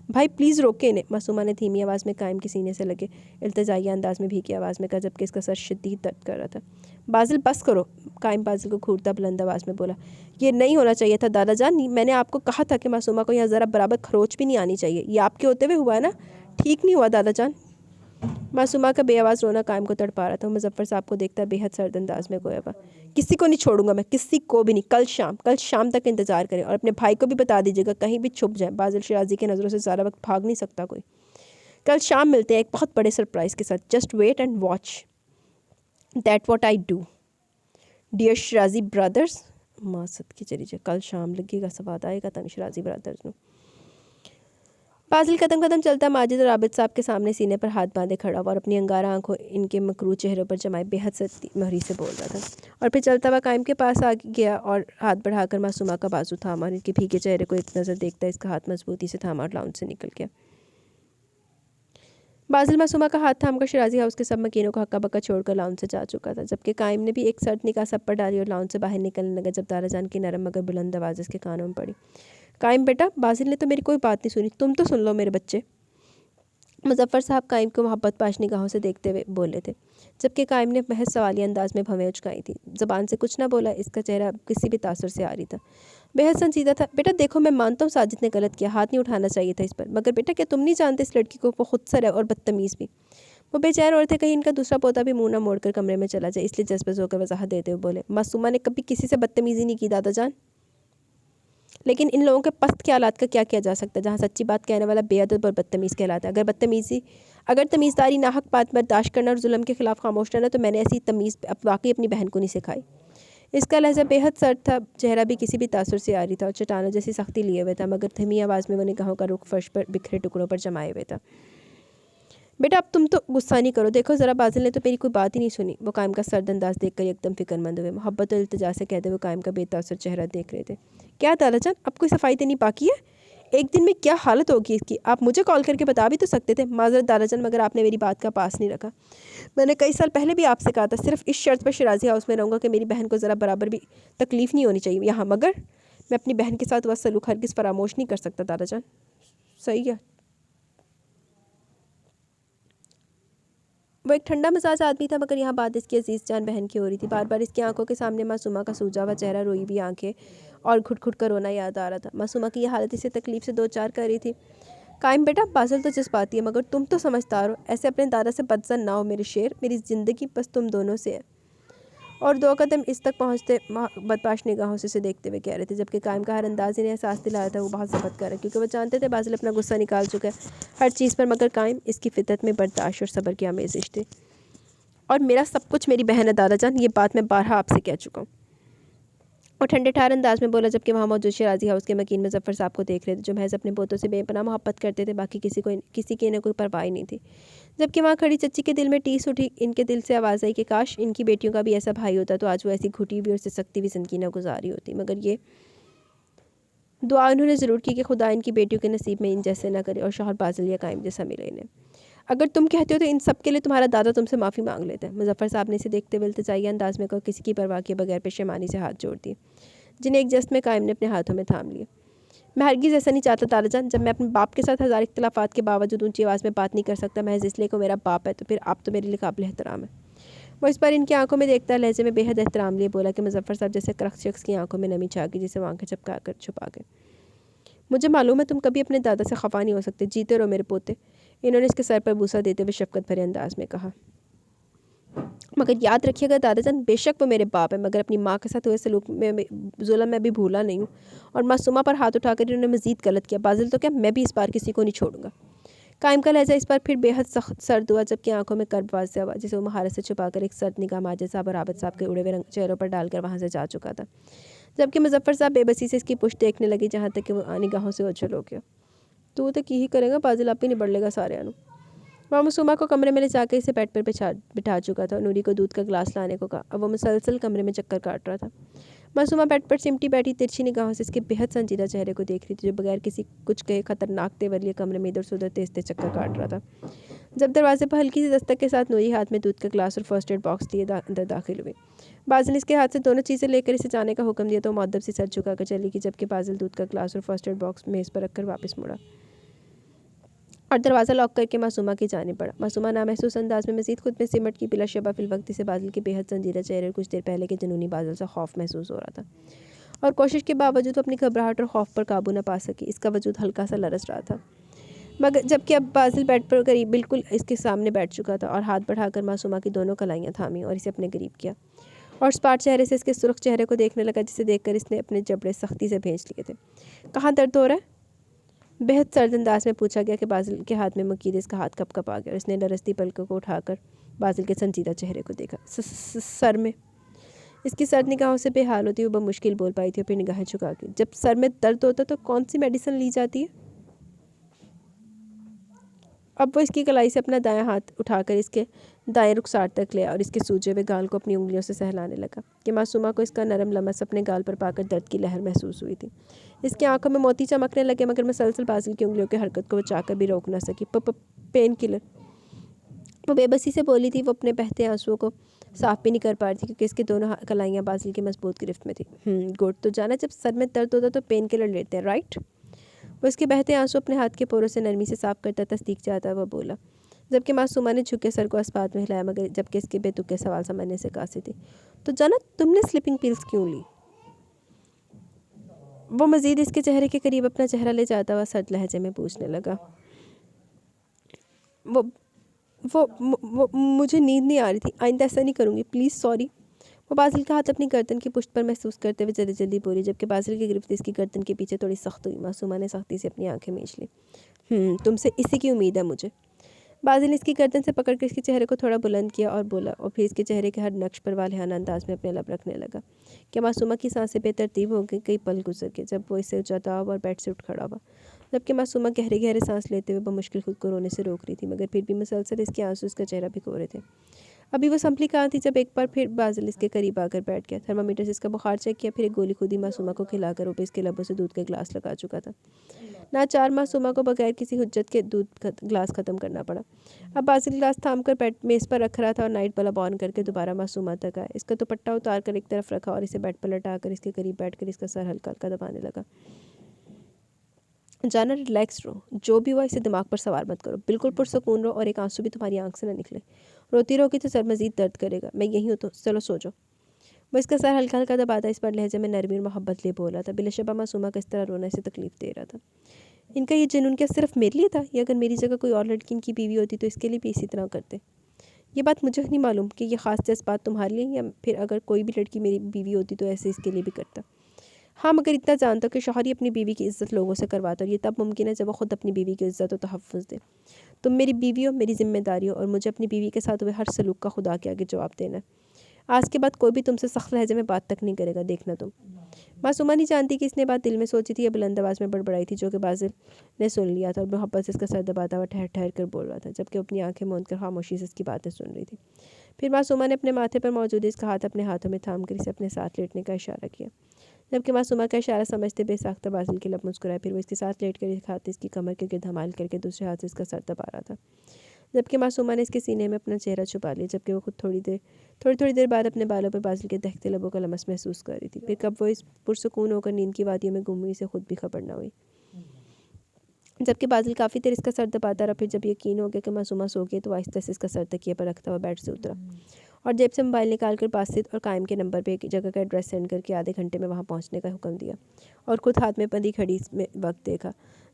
भाई प्लीज़ रोके इन्हें, मासूमा ने धीमी आवाज़ में कायम के सीने से लगे इल्तिजाइया अंदाज में भीगी आवाज़ में कहा, जबकि इसका सर शदीद दर्द कर रहा था। बाजिल बस करो, कायम बाजिल को घूरता बुलंद आवाज़ में बोला। ये नहीं होना चाहिए था दादाजान, मैंने आपको कहा था कि मासूमा को यहाँ ज़रा बराबर खरोच भी नहीं आनी चाहिए। ये आपके होते हुए हुआ है ना, ठीक नहीं हुआ दादाजान। मासूमा का बेआवाज़ रोना कायम को तड़पा रहा था। मुजफ्फर साहब को देखता बेहद सर्द अंदाज में गोया हुआ, किसी को नहीं छोड़ूंगा मैं, किसी को भी नहीं। कल शाम तक इंतज़ार करें और अपने भाई को भी बता दीजिएगा कहीं भी छुप जाए। बाजिल शिराजी की नज़रों से ज़्यादा वक्त भाग नहीं सकता कोई। कल शाम मिलते हैं एक बहुत बड़े सरप्राइज़ के साथ, just wait and watch that what I do dear Shirazi brothers. मासद की चली जाए, कल शाम लगेगा सवाद आएगा तंग शिराजी ब्रदर्स ने। बाजिल कदम कदम चलता माजिद और आबिद साहब के सामने सीने पर हाथ बांधे खड़ा हुआ और अपनी अंगारा आंखों इनके मकरू चेहरों पर जमाए बेहद सख्ती महरी से बोल रहा था। और फिर चलता हुआ कायम के पास आ गया और हाथ बढ़ाकर मासूमा का बाजू थामा और इनके भीगे चेहरे को एक नज़र देखता इसका हाथ मजबूती से थामा और लाउंज से निकल गया। बाजिल मासूमा का हाथ थामकर शिराजी हाउस के सब मकीनों को हक्का बक्का छोड़कर लाउंज से जा चुका था, जबकि कायम ने भी एक सर्द निकाह सब पर डाली और लाउंज से बाहर निकलने लगा जब दाराजान की नरम मगर बुलंद आवाज़ इसके कानों में पड़ी। कायम बेटा, बाजिल ने तो मेरी कोई बात नहीं सुनी, तुम तो सुन लो मेरे बच्चे। मुजफ्फर साहब कायम को मोहब्बत पाश निगाहों से देखते हुए बोले थे, जबकि कायम ने महज सवालिया अंदाज में भवें उचकाई थी। ज़बान से कुछ ना बोला, इसका चेहरा किसी भी तासुर से आ रही था, बेहद संजीदा था। बेटा देखो, मैं मानता हूँ साजिद ने गलत किया, हाथ नहीं उठाना चाहिए था इस पर, मगर बेटा क्या तुम नहीं जानते इस लड़की को, वो खुदसर है और बदतमीज़ भी। वो बेचैन औरतें कहीं इनका दूसरा पोता भी मुँह ना मोड़कर कमरे में चला जाए, इसलिए जज्बे होकर वजाहत देते हुए बोले, मासूमा ने कभी किसी से बदतमीज़ी नहीं की दादाजान, लेकिन इन लोगों के पस्त ख्यालात का क्या किया जा सकता है, जहाँ सच्ची बात कहने वाला बेअदब और बदतमीज़ कहलाता है। अगर तमीज़दारी नाहक बात बर्दाश्त करना और जुल्म के खिलाफ खामोश रहना, तो मैंने ऐसी तमीज़ वाकई अपनी बहन को नहीं सिखाई। इसका लहजा बेहद सर्द था, चेहरा भी किसी भी तासुर से आ रही था और चट्टानों जैसी सख्ती लिए हुए था, मगर धीमी आवाज़ में वो निगाहों का रुख फर्श पर बिखरे टुकड़ों पर जमाए हुए था। बेटा अब तुम तो गुस्सा नहीं करो, देखो ज़रा बाजिल ने तो मेरी कोई बात ही नहीं सुनी। वो कायम का सर्द अंदाज देखकर एकदम फिक्रमंद हुए, मोहब्बत और इल्तिजा से कहते हुए कायम का बेतासुर चेहरा देख रहे थे। क्या दादाजान, अब कोई सफाई देनी बाकी है? एक दिन में क्या हालत होगी इसकी, आप मुझे कॉल करके बता भी तो सकते थे। माजरत दादाजान, मगर आपने मेरी बात का पास नहीं रखा। मैंने कई साल पहले भी आपसे कहा था, सिर्फ इस शर्त पर शिराजी हाउस में रहूँगा कि मेरी बहन को ज़रा बराबर भी तकलीफ़ नहीं होनी चाहिए यहाँ, मगर मैं अपनी बहन के साथ वह सलूक हरगिज़ फरामोश नहीं कर सकता दादाजान। सही है। वो एक ठंडा मिजाज आदमी था, मगर यहाँ बात इसकी अजीज़ जान बहन की हो रही थी। बार बार इसकी आंखों के सामने मासूमा का सूजा हुआ चेहरा, रोई हुई आंखें और घुट घुट कर रोना याद आ रहा था। मासूमा की यह हालत इसे तकलीफ़ से दो चार कर रही थी। कायम बेटा, बाजिल तो जज्बाती है, मगर तुम तो समझदार हो, ऐसे अपने दादा से बदजन ना हो मेरे शेर, मेरी ज़िंदगी बस तुम दोनों से है। और दो कदम इस तक पहुँचते बदपाश निगाहों से देखते हुए कह रहे थे, जबकि कायम का हर अंदाज इन्हें एहसास दिलाया था वो बहुत ज़बत कर रहा है, क्योंकि वो जानते थे बाजिल अपना गुस्सा निकाल चुका है हर चीज़ पर, मगर कायम इसकी फितरत में बर्दाश्त और सब्र की आमेज़िश थी। और मेरा सब कुछ मेरी बहन है दादाजान, ये बात मैं बारहा आपसे कह चुका हूँ। और ठंडे ठार अंदाज में बोला, जबकि वहाँ मौजूद शराजी हाउस के मकीन मुजफ्फर साहब को देख रहे थे, जो महज अपने पोतों से बेपनाह मोहब्बत करते थे, बाकी किसी की इन्हें कोई परवाह नहीं थी। जबकि वहाँ खड़ी चच्ची के दिल में टीस उठी। इनके दिल से आवाज़ आई कि काश इनकी बेटियों का भी ऐसा भाई होता तो आज वो ऐसी घुटी हुई और सिसकती हुई ज़िंदगी न गुजारी होती। मगर ये दुआ उन्होंने ज़रूर की कि खुदा इनकी बेटियों के नसीब में इन जैसे ना करे और शौहर बाजिल या कायम जैसा मिले इन्हें। अगर तुम कहते हो तो इन सब के लिए तुम्हारा दादा तुमसे माफ़ी मांग लेते हैं। मुजफ्फर साहब ने इसे देखते हुए इल्तिजाई अंदाज में किसी की परवाह किए बगैर पेशेमानी से हाथ जोड़ दिए, जिन्हें एक जस्त में कायम ने अपने हाथों में थाम लिए। मैं हरगिज़ ऐसा नहीं चाहता ताराजान। जब मैं अपने बाप के साथ हज़ार इख्तलाफात के बावजूद ऊंची आवाज़ में बात नहीं कर सकता महज इसलिए कि मेरा बाप है, तो फिर आप तो मेरे लिए काबिल एहतराम है। वो इस पर इनकी आंखों में देखता लहजे में बेहद एहतराम लिए बोला कि मुजफ्फर साहब जैसे करख्त शख्स की आंखों में नमी छा गई, जिसे वो आंखें चपका कर छुपा गए। मुझे मालूम है तुम कभी अपने दादा से खफा नहीं हो सकते। जीते रहो मेरे पोते। इन्होंने इसके सर पर बूसा देते हुए शफकत भरे अंदाज में कहा। मगर याद रखिएगा दादाजान, बेशक वो मेरे बाप है, मगर अपनी माँ के साथ हुए सलूक में जुल्म मैं भी भूला नहीं हूँ। और मासूमा पर हाथ उठाकर इन्होंने मजीद गलत किया। बाजिल तो क्या, मैं भी इस बार किसी को नहीं छोड़ूंगा। कायम का लहजा इस बार फिर बेहद सख्त सर्द हुआ, जबकि आंखों में कर्ब वाज़ेह हुआ, जिसे वो महारत से छुपाकर एक सर्द निगाह माजिद साहब और आबद साहब के उड़े हुए चेहरों पर डालकर वहाँ से जा चुका था। जबकि मुजफ्फर साहब बेबसी से इसकी पुष्ट देखने लगी, जहाँ तक कि वो निगाहों से ओझल हो गया। तू तो की ही करेगा बाजिल, आप ही निबड़ लेगा सारे अनु। वह मासूमा को कमरे में ले जाकर इसे बेड पर बिठा चुका था और नूरी को दूध का गिलास लाने को कहा। अब वो मुसलसल कमरे में चक्कर काट रहा था। मासूमा बेड पर सिमटी बैठी तिरछी निगाहों से इसके बेहद संजीदा चेहरे को देख रही थी, जो बगैर किसी कुछ कहे खतरनाक तेवर लिए कमरे में इधर से उधर तेज तेज चक्कर काट रहा था। जब दरवाजे पर हल्की सी दस्तक के साथ नूरी हाथ में दूध का गिलास और फर्स्ट एड बॉक्स लिए अंदर दाखिल हुई। बाजिल ने इसके हाथ से दोनों चीज़ें लेकर इसे जाने का हुक्म दिया तो मुअद्दब से सर झुकाकर चली गई, जबकि बाजिल दूध का गिलास और फर्स्ट एड बॉक्स मेज़ पर रखकर वापस मुड़ा और दरवाज़ा लॉक करके मासूमा की जाने पड़ा। मासूमा नामहसूस अंदाज में मज़ीद खुद में सिमट की बिला शबा फिलवक्ती से बाजिल के बेहद संजीदा चेहरे और कुछ देर पहले के जुनूनी बादल से खौफ महसूस हो रहा था, और कोशिश के बावजूद अपनी घबराहट और खौफ पर काबू न पा सकी। इसका वजूद हल्का सा लरस रहा था, मगर जबकि अब बाजिल बेड पर करीब बिल्कुल इसके सामने बैठ चुका था और हाथ बढ़ाकर मासूमा की दोनों कलाइयाँ थामी और इसे अपने करीब किया और स्पाट चेहरे से इसके सुर्ख चेहरे को देखने लगा, जिसे देखकर इसने अपने जबड़े सख्ती से भींच लिए थे। कहाँ दर्द हो रहा है? बेहद सर्द अंदाज में पूछा गया कि बाजिल के हाथ में मकीद इसका हाथ कप कप आ गया और इसने लरसती पलकों को उठाकर बाजिल के संजीदा चेहरे को देखा। सर में। इसकी सर्द निगाहों से बेहाल होती वो मुश्किल बोल पाई थी और फिर निगाहें झुका के, जब सर में दर्द होता तो कौन सी मेडिसिन ली जाती है? अब वो इसकी कलाई से अपना दायां हाथ उठाकर इसके दाएं रुखसार तक ले और इसके सूजे हुए गाल को अपनी उंगलियों से सहलाने लगा कि मासूमा को इसका नरम लमस अपने गाल पर पाकर दर्द की लहर महसूस हुई थी। इसकी आंखों में मोती चमकने लगे, मगर मुसलसल बाजिल की उंगलियों की हरकत को बचाकर भी रोक ना सकी। पेन किलर, वो बेबसी से बोली थी। वो अपने बहते आंसुओं को साफ भी नहीं कर पा रही थी, क्योंकि इसकी दोनों कलाइयाँ बाजिल की मजबूत गिरफ्त में थी। गुड, तो जाना जब सर में दर्द होता तो पेन किलर लेते हैं, राइट? वो इसके बहते आंसू अपने हाथ के पोरों से नरमी से साफ करता तस्दीक चाहता वह बोला, जबकि मासूमा ने झुके सर को अस्पात में हिलाया, मगर जबकि इसके बेतुके सवाल समझने से कासी थी। तो जाना तुमने स्लीपिंग पिल्स क्यों ली? वो मज़ीद इसके चेहरे के करीब अपना चेहरा ले जाता हुआ सर्द लहजे में पूछने लगा। वो मुझे नींद नहीं आ रही थी। आइंदा ऐसा नहीं करूँगी, प्लीज़, सॉरी। वो बाजिल का हाथ अपनी गर्दन की पुष्ट पर महसूस करते हुए जल्दी जल्दी बोली, जबकि बाजिल की गिरफ्त इसकी गर्दन के पीछे थोड़ी सख्त हुई। मासूमा ने सख्ती से अपनी आंखें मींच ली। तुमसे इसी की उम्मीद है मुझे। बाजिल ने इसकी गर्दन से पकड़कर इसके चेहरे को थोड़ा बुलंद किया और बोला, और फिर इसके चेहरे के हर नक्श पर वालिहाना अंदाज में अपने लब रखने लगा कि मासूमा की सांसें बेतरतीब हो गई। कई पल गुजर गए जब वो इससे जाता हुआ और बेड से उठ खड़ा हुआ, जबकि मासूमा गहरे गहरे सांस लेते हुए बमुश्किल खुद को रोने से रोक रही थी, मगर फिर भी मुसलसल इसके आंसू इसका चेहरा भिगो रहे थे। अभी वो संभली कहाँ थी जब एक बार फिर बाजिल इसके करीब आकर बैठ गया। थर्मामीटर से इसका बुखार चेक किया, फिर एक गोली खुद ही मासूमा को खिलाकर वो इसके लबों से दूध का गिलास लगा चुका था। नाचार मासूमा को बगैर किसी हुज्जत के दूध का गिलास ख़त्म करना पड़ा। अब बाजिल गिलास थाम कर बेड मेज़ पर रख रहा था और नाइट बल्ब ऑन करके दोबारा मासूमा तक आया। इसका दुपट्टा उतार कर एक तरफ रखा और इसे बेड पर लटाकर इसके करीब बैठकर इसका सर हल्का हल्का दबाने लगा। जाना, रिलैक्स रहो। जो भी हुआ इसे दिमाग पर सवार मत करो, बिल्कुल पुरसकून रहो और एक आंसू भी तुम्हारी आंख से ना निकले। रोती रहोगी तो सर मज़ीद दर्द करेगा। मैं यहीं हूँ, तो चलो सो जाओ। वो इसका सर हल्का हल्का दबाता इस पर लहजे में नरमी और मोहब्बत लिए बोला था। बिलशबा मासूमा का इस तरह रोना इसे तकलीफ दे रहा था। इनका ये जुनून क्या सिर्फ मेरे लिए था, या अगर मेरी जगह कोई और लड़की इनकी बीवी होती तो इसके लिए भी इसी तरह करते? ये बात मुझे नहीं मालूम कि ये ख़ास जज्बात तुम्हारे लिए, या फिर अगर कोई भी लड़की मेरी बीवी होती तो ऐसे इसके लिए भी करता। हाँ, मगर इतना जानता कि शौहर ही अपनी बीवी की इज़्ज़त लोगों से करवाता, और ये तब मुमकिन है जब वो ख़ुद अपनी बीवी की इज़्ज़त और तहफ़्फ़ुज़ दे। तुम मेरी बीवी हो, मेरी ज़िम्मेदारी हो, और मुझे अपनी बीवी के साथ हुए हर सलूक का खुदा के आगे जवाब देना है। आज के बाद कोई भी तुमसे सख्त लहजे में बात तक नहीं करेगा, देखना तुम। मासूमा नहीं जानती कि इसने बात दिल में सोची थी या बुलंद आवाज़ में बड़बड़ाई थी, जो कि बासिल ने सुन लिया था और मोहब्बत से इसका सर दबाता हुआ ठहर ठहर कर बोल रहा था, जबकि अपनी आंखें मूंद कर खामोशी से इसकी बातें सुन रही थी। फिर मासूमा ने अपने माथे पर मौजूद इसका हाथ अपने हाथों में थाम कर इसे अपने साथ लेटने का इशारा किया, जबकि मासूमा का इशारा समझते बेसाख्ता बासिल के लब मुस्कुराए। फिर वो इसके साथ लेट कर एक हाथ इसकी कमर के गिर्द धमाल करके दूसरे हाथ से इसका सर दबा रहा था, जबकि मासूमा ने इसके सीने में अपना चेहरा छुपा लिया, जबकि वो खुद थोड़ी देर बाद अपने बालों पर बासिल के दहकते लबों का लमस महसूस कर रही थी। फिर कब वो इस पुरसुकून होकर नींद की वादियों में गुम हुई, इसे खुद भी खबर न हुई, जबकि बासिल काफ़ी देर इसका सर दबाता रहा। फिर जब यकीन हो गया कि मासूमा सो गई तो आहिस्ता से इसका सर तकिए पर रखता हुआ बेड से उतरा और जेब से मोबाइल निकालकर बासित और कायम के नंबर पे एक जगह का एड्रेस सेंड करके आधे घंटे में वहाँ पहुँचने का हुक्म दिया और खुद हाथ में बंधी घड़ी में वक्त देखा,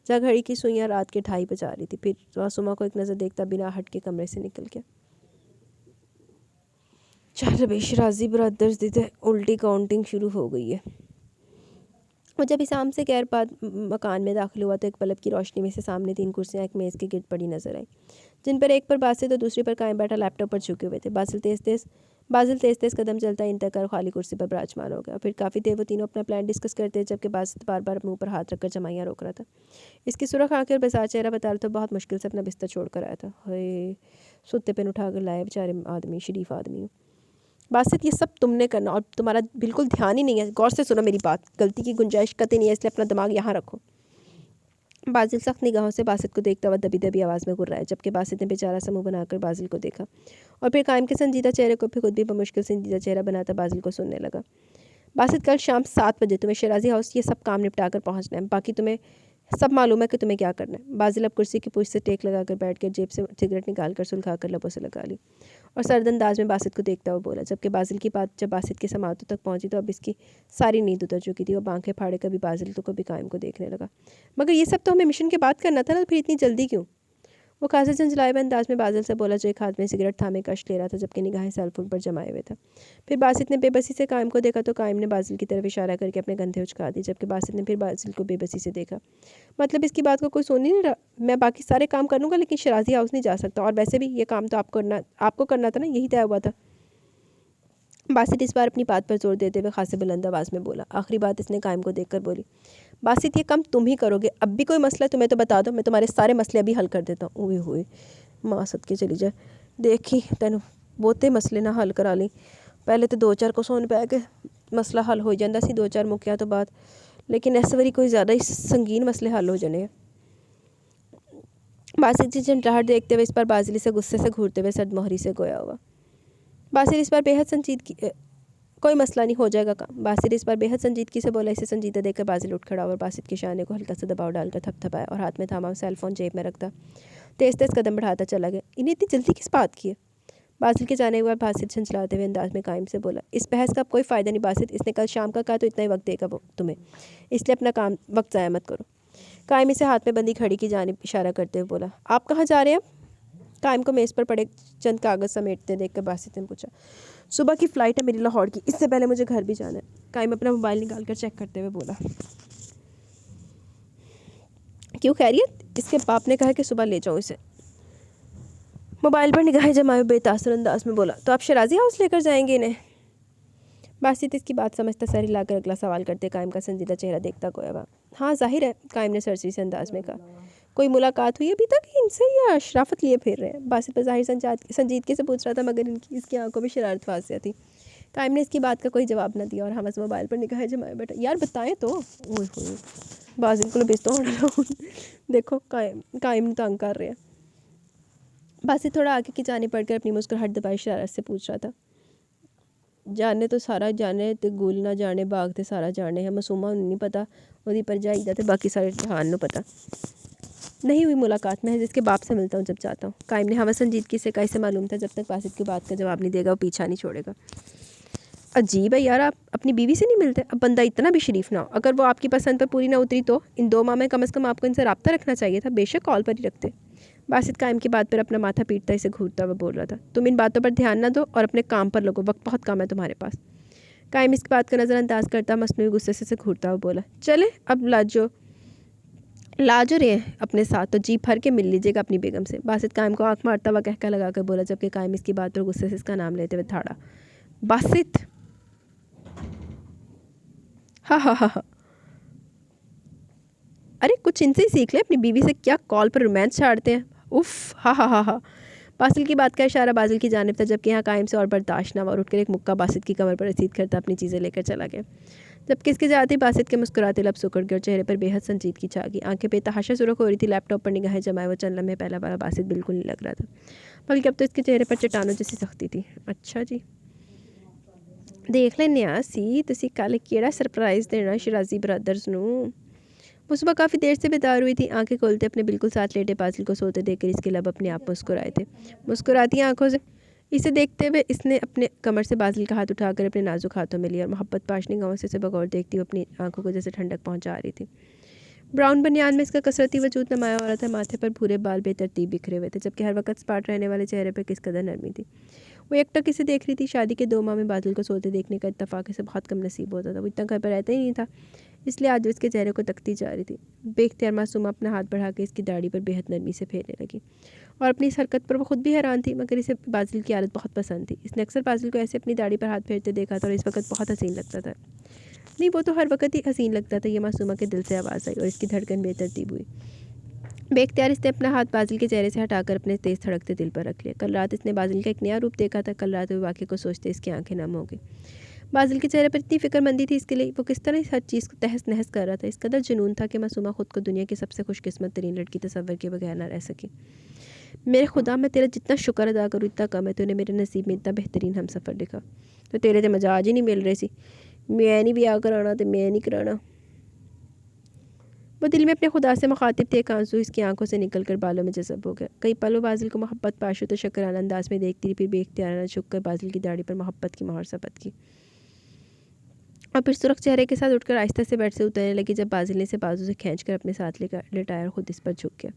जहाँ घड़ी की सुइयाँ रात के 2:30 बजा रही थी। फिर मासूमा को एक नज़र देखता बिना हट के कमरे से निकल गया। चल बे शराजी ब्रदर्स दी उल्टी काउंटिंग शुरू हो गई है। वो जब इसाम से गैर बाद मकान में दाखिल हुआ तो एक बल्ब की रोशनी में से सामने 3 कुर्सियाँ एक मेज़ के गिर्द पड़ी नजर आई, जिन पर एक पर बासित तो दूसरी पर कायम बैठा लैपटॉप पर झुके हुए थे। बासिल तेज तेज कदम चलता इन तक और खाली कुर्सी पर विराजमान हो गया। फिर काफ़ी देर वो तीनों अपना प्लान डिस्कस करते, जबकि बासित बार बार मुंह पर हाथ रखकर जमाइयाँ रोक रहा था। इसकी सुरख आंखें और बेजार चेहरा बता रहा था बहुत मुश्किल से अपना बिस्तर छोड़ कर आया था। हे सुत्ते पेन उठा कर लाए बेचारे आदमी, शरीफ आदमी। बासित ये सब तुमने करना और तुम्हारा बिल्कुल ध्यान ही नहीं है। गौर से सुनो मेरी बात, गलती की गुंजाइश कतई नहीं है, इसलिए अपना दिमाग यहाँ रखो। बासिल सख्त निगाहों से बासित को देखता हुआ दबी दबी आवाज़ में गुर्राया, जबकि बासित ने बेचारा सा मुँह बनाकर बासिल को देखा और फिर कायम के संजीदा चेहरे को फिर खुद भी बमुश्किल संजीदा चेहरा बनाता बासिल को सुनने लगा। बासित कल शाम 7 बजे तुम्हें शराजी हाउस ये सब काम निपटा कर पहुँचना है, बाकी तुम्हें सब मालूम है कि तुम्हें क्या करना है। बासिल अब कुर्सी की पूछ से टेक लगाकर बैठ कर जेब से सिगरेट निकाल कर सुलगा कर लबों से लगा ली और सरदंदाज में बासित को देखता हुआ बोला, जबकि बासिल की बात जब बासित के समातों तक पहुंची तो अब इसकी सारी नींद उतर चुकी थी। वो आंखें फाड़े कभी बासिल तो कभी कायम को देखने लगा। मगर ये सब तो हमें मिशन के बाद करना था ना, फिर इतनी जल्दी क्यों? वो खासे झंझलाए हुए अंदाज में बासिल से बोला, जो एक हाथ में सिगरेट थामे कश ले रहा था, जबकि निगाहें सेलफोन पर जमाए हुए था। फिर बासित ने बेबसी से कायम को देखा तो कायम ने बासिल की तरफ इशारा करके अपने कंधे उचका दी, जबकि बासित ने फिर बासिल को बेबसी से देखा। मतलब इसकी बात को कोई सुन ही नहीं रहा। मैं बाकी सारे काम कर लूँगा लेकिन शराजी हाउस नहीं जा सकता, और वैसे भी ये काम तो आपको करना था ना, यही तय हुआ था। बासित इस बार अपनी बात पर जोर देते हुए खासे बुलंद आवाज़ में बोला। आखिरी बात इसने कायम को देखकर बोली, बासित ये काम तुम ही करोगे, अब भी कोई मसला तुम्हें तो बता दो, मैं तुम्हारे सारे मसले अभी हल कर देता हूँ। ओए होए माँ सद के चली जाए, देखी तेन बहुते मसले ना हल करा ली, पहले तो 2-4 को सोन पै के मसला हल हो जाता सी 2-4 मुक्या तो बाद, लेकिन इस बारी कोई ज़्यादा ही संगीन मसले हल हो जाने। बासित जी झंझलाहट देखते हुए इस पर बाजिली से गुस्से से घूरते हुए सद मोहरी से गोया हुआ। बासिर इस बार बेहद संजीदगी, कोई मसला नहीं हो जाएगा काम। बासिर इस बार बेहद संजीदगी से बोला। इसे संजीदा देखकर बासिल उठ खड़ा और बासित के शाने को हल्का सा दबाव डालकर थपथपाया और हाथ में थामा सेलफोन जेब में रखता तेज तेज कदम बढ़ाता चला गया। इन्हें इतनी जल्दी किस बात की है? बासिल के जाने के बाद बासित झंझलाते हुए अंदाज में कायम से बोला, इस बहस का अब कोई फ़ायदा नहीं बासित, इसने कल शाम का कहा तो इतना ही वक्त देगा वो तुम्हें, इसलिए अपना काम वक्त ज़ाया मत करो। कायम इसे हाथ में बंदी घड़ी की जानिब इशारा करते हुए बोला, आप कहाँ जा रहे हैं? कायम को मेज़ पर पड़े चंद कागज़ समेटते देखकर बासित ने पूछा, सुबह की फ़्लाइट है मेरी लाहौर की, इससे पहले मुझे घर भी जाना है। कायम अपना मोबाइल निकाल कर चेक करते हुए बोला, क्यों खैरियत? इसके बाप ने कहा कि सुबह ले जाऊँ इसे। मोबाइल पर निगाहें जमाए बेतासर अंदाज में बोला, तो आप शराजी हाउस लेकर जाएंगे इन्हें? बासित इसकी बात समझता सर हिलाकर अगला सवाल करते कायम का संजीदा चेहरा देखता गोया हुआ। हाँ जाहिर है, कायम ने सरसरी से अंदाज में कहा, कोई मुलाकात हुई अभी तक इनसे या शराफत लिए फिर रहे हैं? बासित पर जाहिर संजीदगी से पूछ रहा था, मगर इसकी आंखों में शरारत वासिया थी। कायम ने इसकी बात का कोई जवाब न दिया और हम बस मोबाइल पर निगाहें जमाए बैठा। यार बताएं तो। ओए होए बासित को बेचता हूँ देखो कायम तंग कर रहे हैं। बासित थोड़ा आगे की जाने पड़कर अपनी मुस्कुराहट दबाई शरारत से पूछ रहा था, जाने तो सारा जाने ते गुल ना जाने बाग ते सारा जाने है, मासूमा नहीं पता ओदी भरजाई दा ते बाकी सारे जहान नूं पता। नहीं हुई मुलाकात, मैं जिसके बाप से मिलता हूँ जब चाहता हूँ। कायम ने हवा संजीदगी से कैसे मालूम था जब तक बासित की बात का जवाब नहीं देगा वो पीछा नहीं छोड़ेगा। अजीब है यार, आप अपनी बीवी से नहीं मिलते? अब बंदा इतना भी शरीफ ना हो, अगर वो आपकी पसंद पर पूरी ना उतरी तो इन 2 माह में कम से कम आपको इनसे रब्ता रखना चाहिए था, बेशक कॉल पर ही रखते। बासित कायम की बात पर अपना माथा पीटता इसे घूरता हुआ बोल रहा था, तुम इन बातों पर ध्यान ना दो और अपने काम पर लगो, वक्त बहुत कम है तुम्हारे पास। कायम इसकी बात का नज़रअंदाज करता मसनूई गुस्से से घूरता हुआ बोला, चले अब लाजो रहे हैं अपने साथ तो जी भर के मिल लीजिएगा अपनी बेगम से। बासित कायम को आंख मारता हुआ कहका लगाकर बोला, जबकि कायम इसकी बात पर गुस्से से इसका नाम लेते हुए थाड़ा। बासित, हाँ हाँ हाँ हाँ, अरे कुछ इनसे ही सीख ले, अपनी बीवी से क्या कॉल पर रोमांस छाड़ते हैं। उफ, हाँ हाँ हाँ हाँ। बासिल की बात का इशारा बासिल की जानिब था, जबकि यहाँ कायम से और बर्दाश्त ना हुआ और उठकर एक मुक्का बासित की कमर पर रसीद करता अपनी चीज़ें लेकर चला गया। जबकि इसके जाते ही बासित के मुस्कुराते लब सुकड़ गए और चेहरे पर बेहद संजीदगी छा गई। आंखें बेतहाशा सुर्ख हो रही थी, लैपटॉप पर निगाहें जमाए वो चंद लम्हे पहला वाला बासित बिल्कुल नहीं लग रहा था, बल्कि अब तो इसके चेहरे पर चट्टानों जैसी सख्ती थी। अच्छा जी, देख लेने सी तुसी कल केड़ा सरप्राइज़ देना शराजी ब्रदर्स नू। वो सुबह काफ़ी देर से बेदार हुई थी। आंखें खोलते अपने बिल्कुल साथ लेटे बासिल को सोते देखकर इसके लब अपने आप मुस्कुराए थे, मुस्कुराती आंखों से। इसे देखते हुए इसने अपने कमर से बासिल का हाथ उठाकर अपने नाजुक हाथों में लिया और मोहब्बत पाशनी गाँव से इसे बगौर देखती हुई अपनी आंखों को जैसे ठंडक पहुंचा रही थी। ब्राउन बनियान में इसका कसरती वजूद नुमाया हो रहा था, माथे पर भूरे बाल बेतरतीब बिखरे हुए थे, जबकि हर वक्त स्पाट रहने वाले चेहरे पर किस कदर नरमी थी। वो एकटक इसे देख रही थी। शादी के 2 माह में बादल को सोते देखने का इत्तेफाक इसे बहुत कम नसीब होता था। वो इतना घर पर रहता ही नहीं था, इसलिए आज वो इसके चेहरे को तकती जा रही थी। बेख्तियार मासूमा अपना हाथ बढ़ा के इसकी दाढ़ी पर बेहद नरमी से फेरने लगी और अपनी इस हरकत पर वो खुद भी हैरान थी, मगर इसे बाजिल की आदत बहुत पसंद थी। इसने अक्सर बाजिल को ऐसे अपनी दाढ़ी पर हाथ फेरते देखा था और इस वक्त बहुत हसीन लगता था। नहीं, वो तो हर वक्त ही हसीन लगता था। ये मासूमा के दिल से आवाज़ आई और इसकी धड़कन बेतरतीब हुई। बेख्तियार इसने अपना हाथ बाजिल के चेहरे से हटाकर अपने तेज़ धड़कते दिल पर रख लिया। कल रात इसने बाजिल का एक नया रूप देखा था। कल रात वो वाक़े को सोचते इसकी आंखें नम हो गई। बाजिल के चेहरे पर इतनी फिक्रमंदी थी इसके लिए, वो किस तरह इस हर चीज़ को तहस नहस कर रहा था। इस कदर जुनून था कि मासूमा खुद को दुनिया की सबसे खुशकिस्मत तरीन लड़की तस्वर के बगैर न रह सकी। मेरे खुदा, मैं तेरा जितना शुक्र अदा करूँ इतना कम है। तूने मेरे नसीब में इतना बेहतरीन हम सफ़र लिखा, तो तेरे तो मजाज ही नहीं मिल रही सी। मैं नहीं ब्याह कराना, तो मैं नहीं कराना। वो दिल में अपने खुदा से मुखातिब थे। एक आंसू इसकी आंखों से निकल कर बालों में जज़ब हो गया। कई पलों बाजिल को मोहब्बत पाशु तो शक्राना अंदाज में देखती रही, फिर बेख्तियाराना झुक कर बाजिल की दाढ़ी पर मोहब्बत की मोहर सबत की और फिर सुरख चेहरे के साथ उठकर आहिस्ता से बेड से उतरने लगी। जब बाजिल ने इसे बाजू से खींच कर अपने साथ लेकर लेटाया और खुद इस पर झुक गया।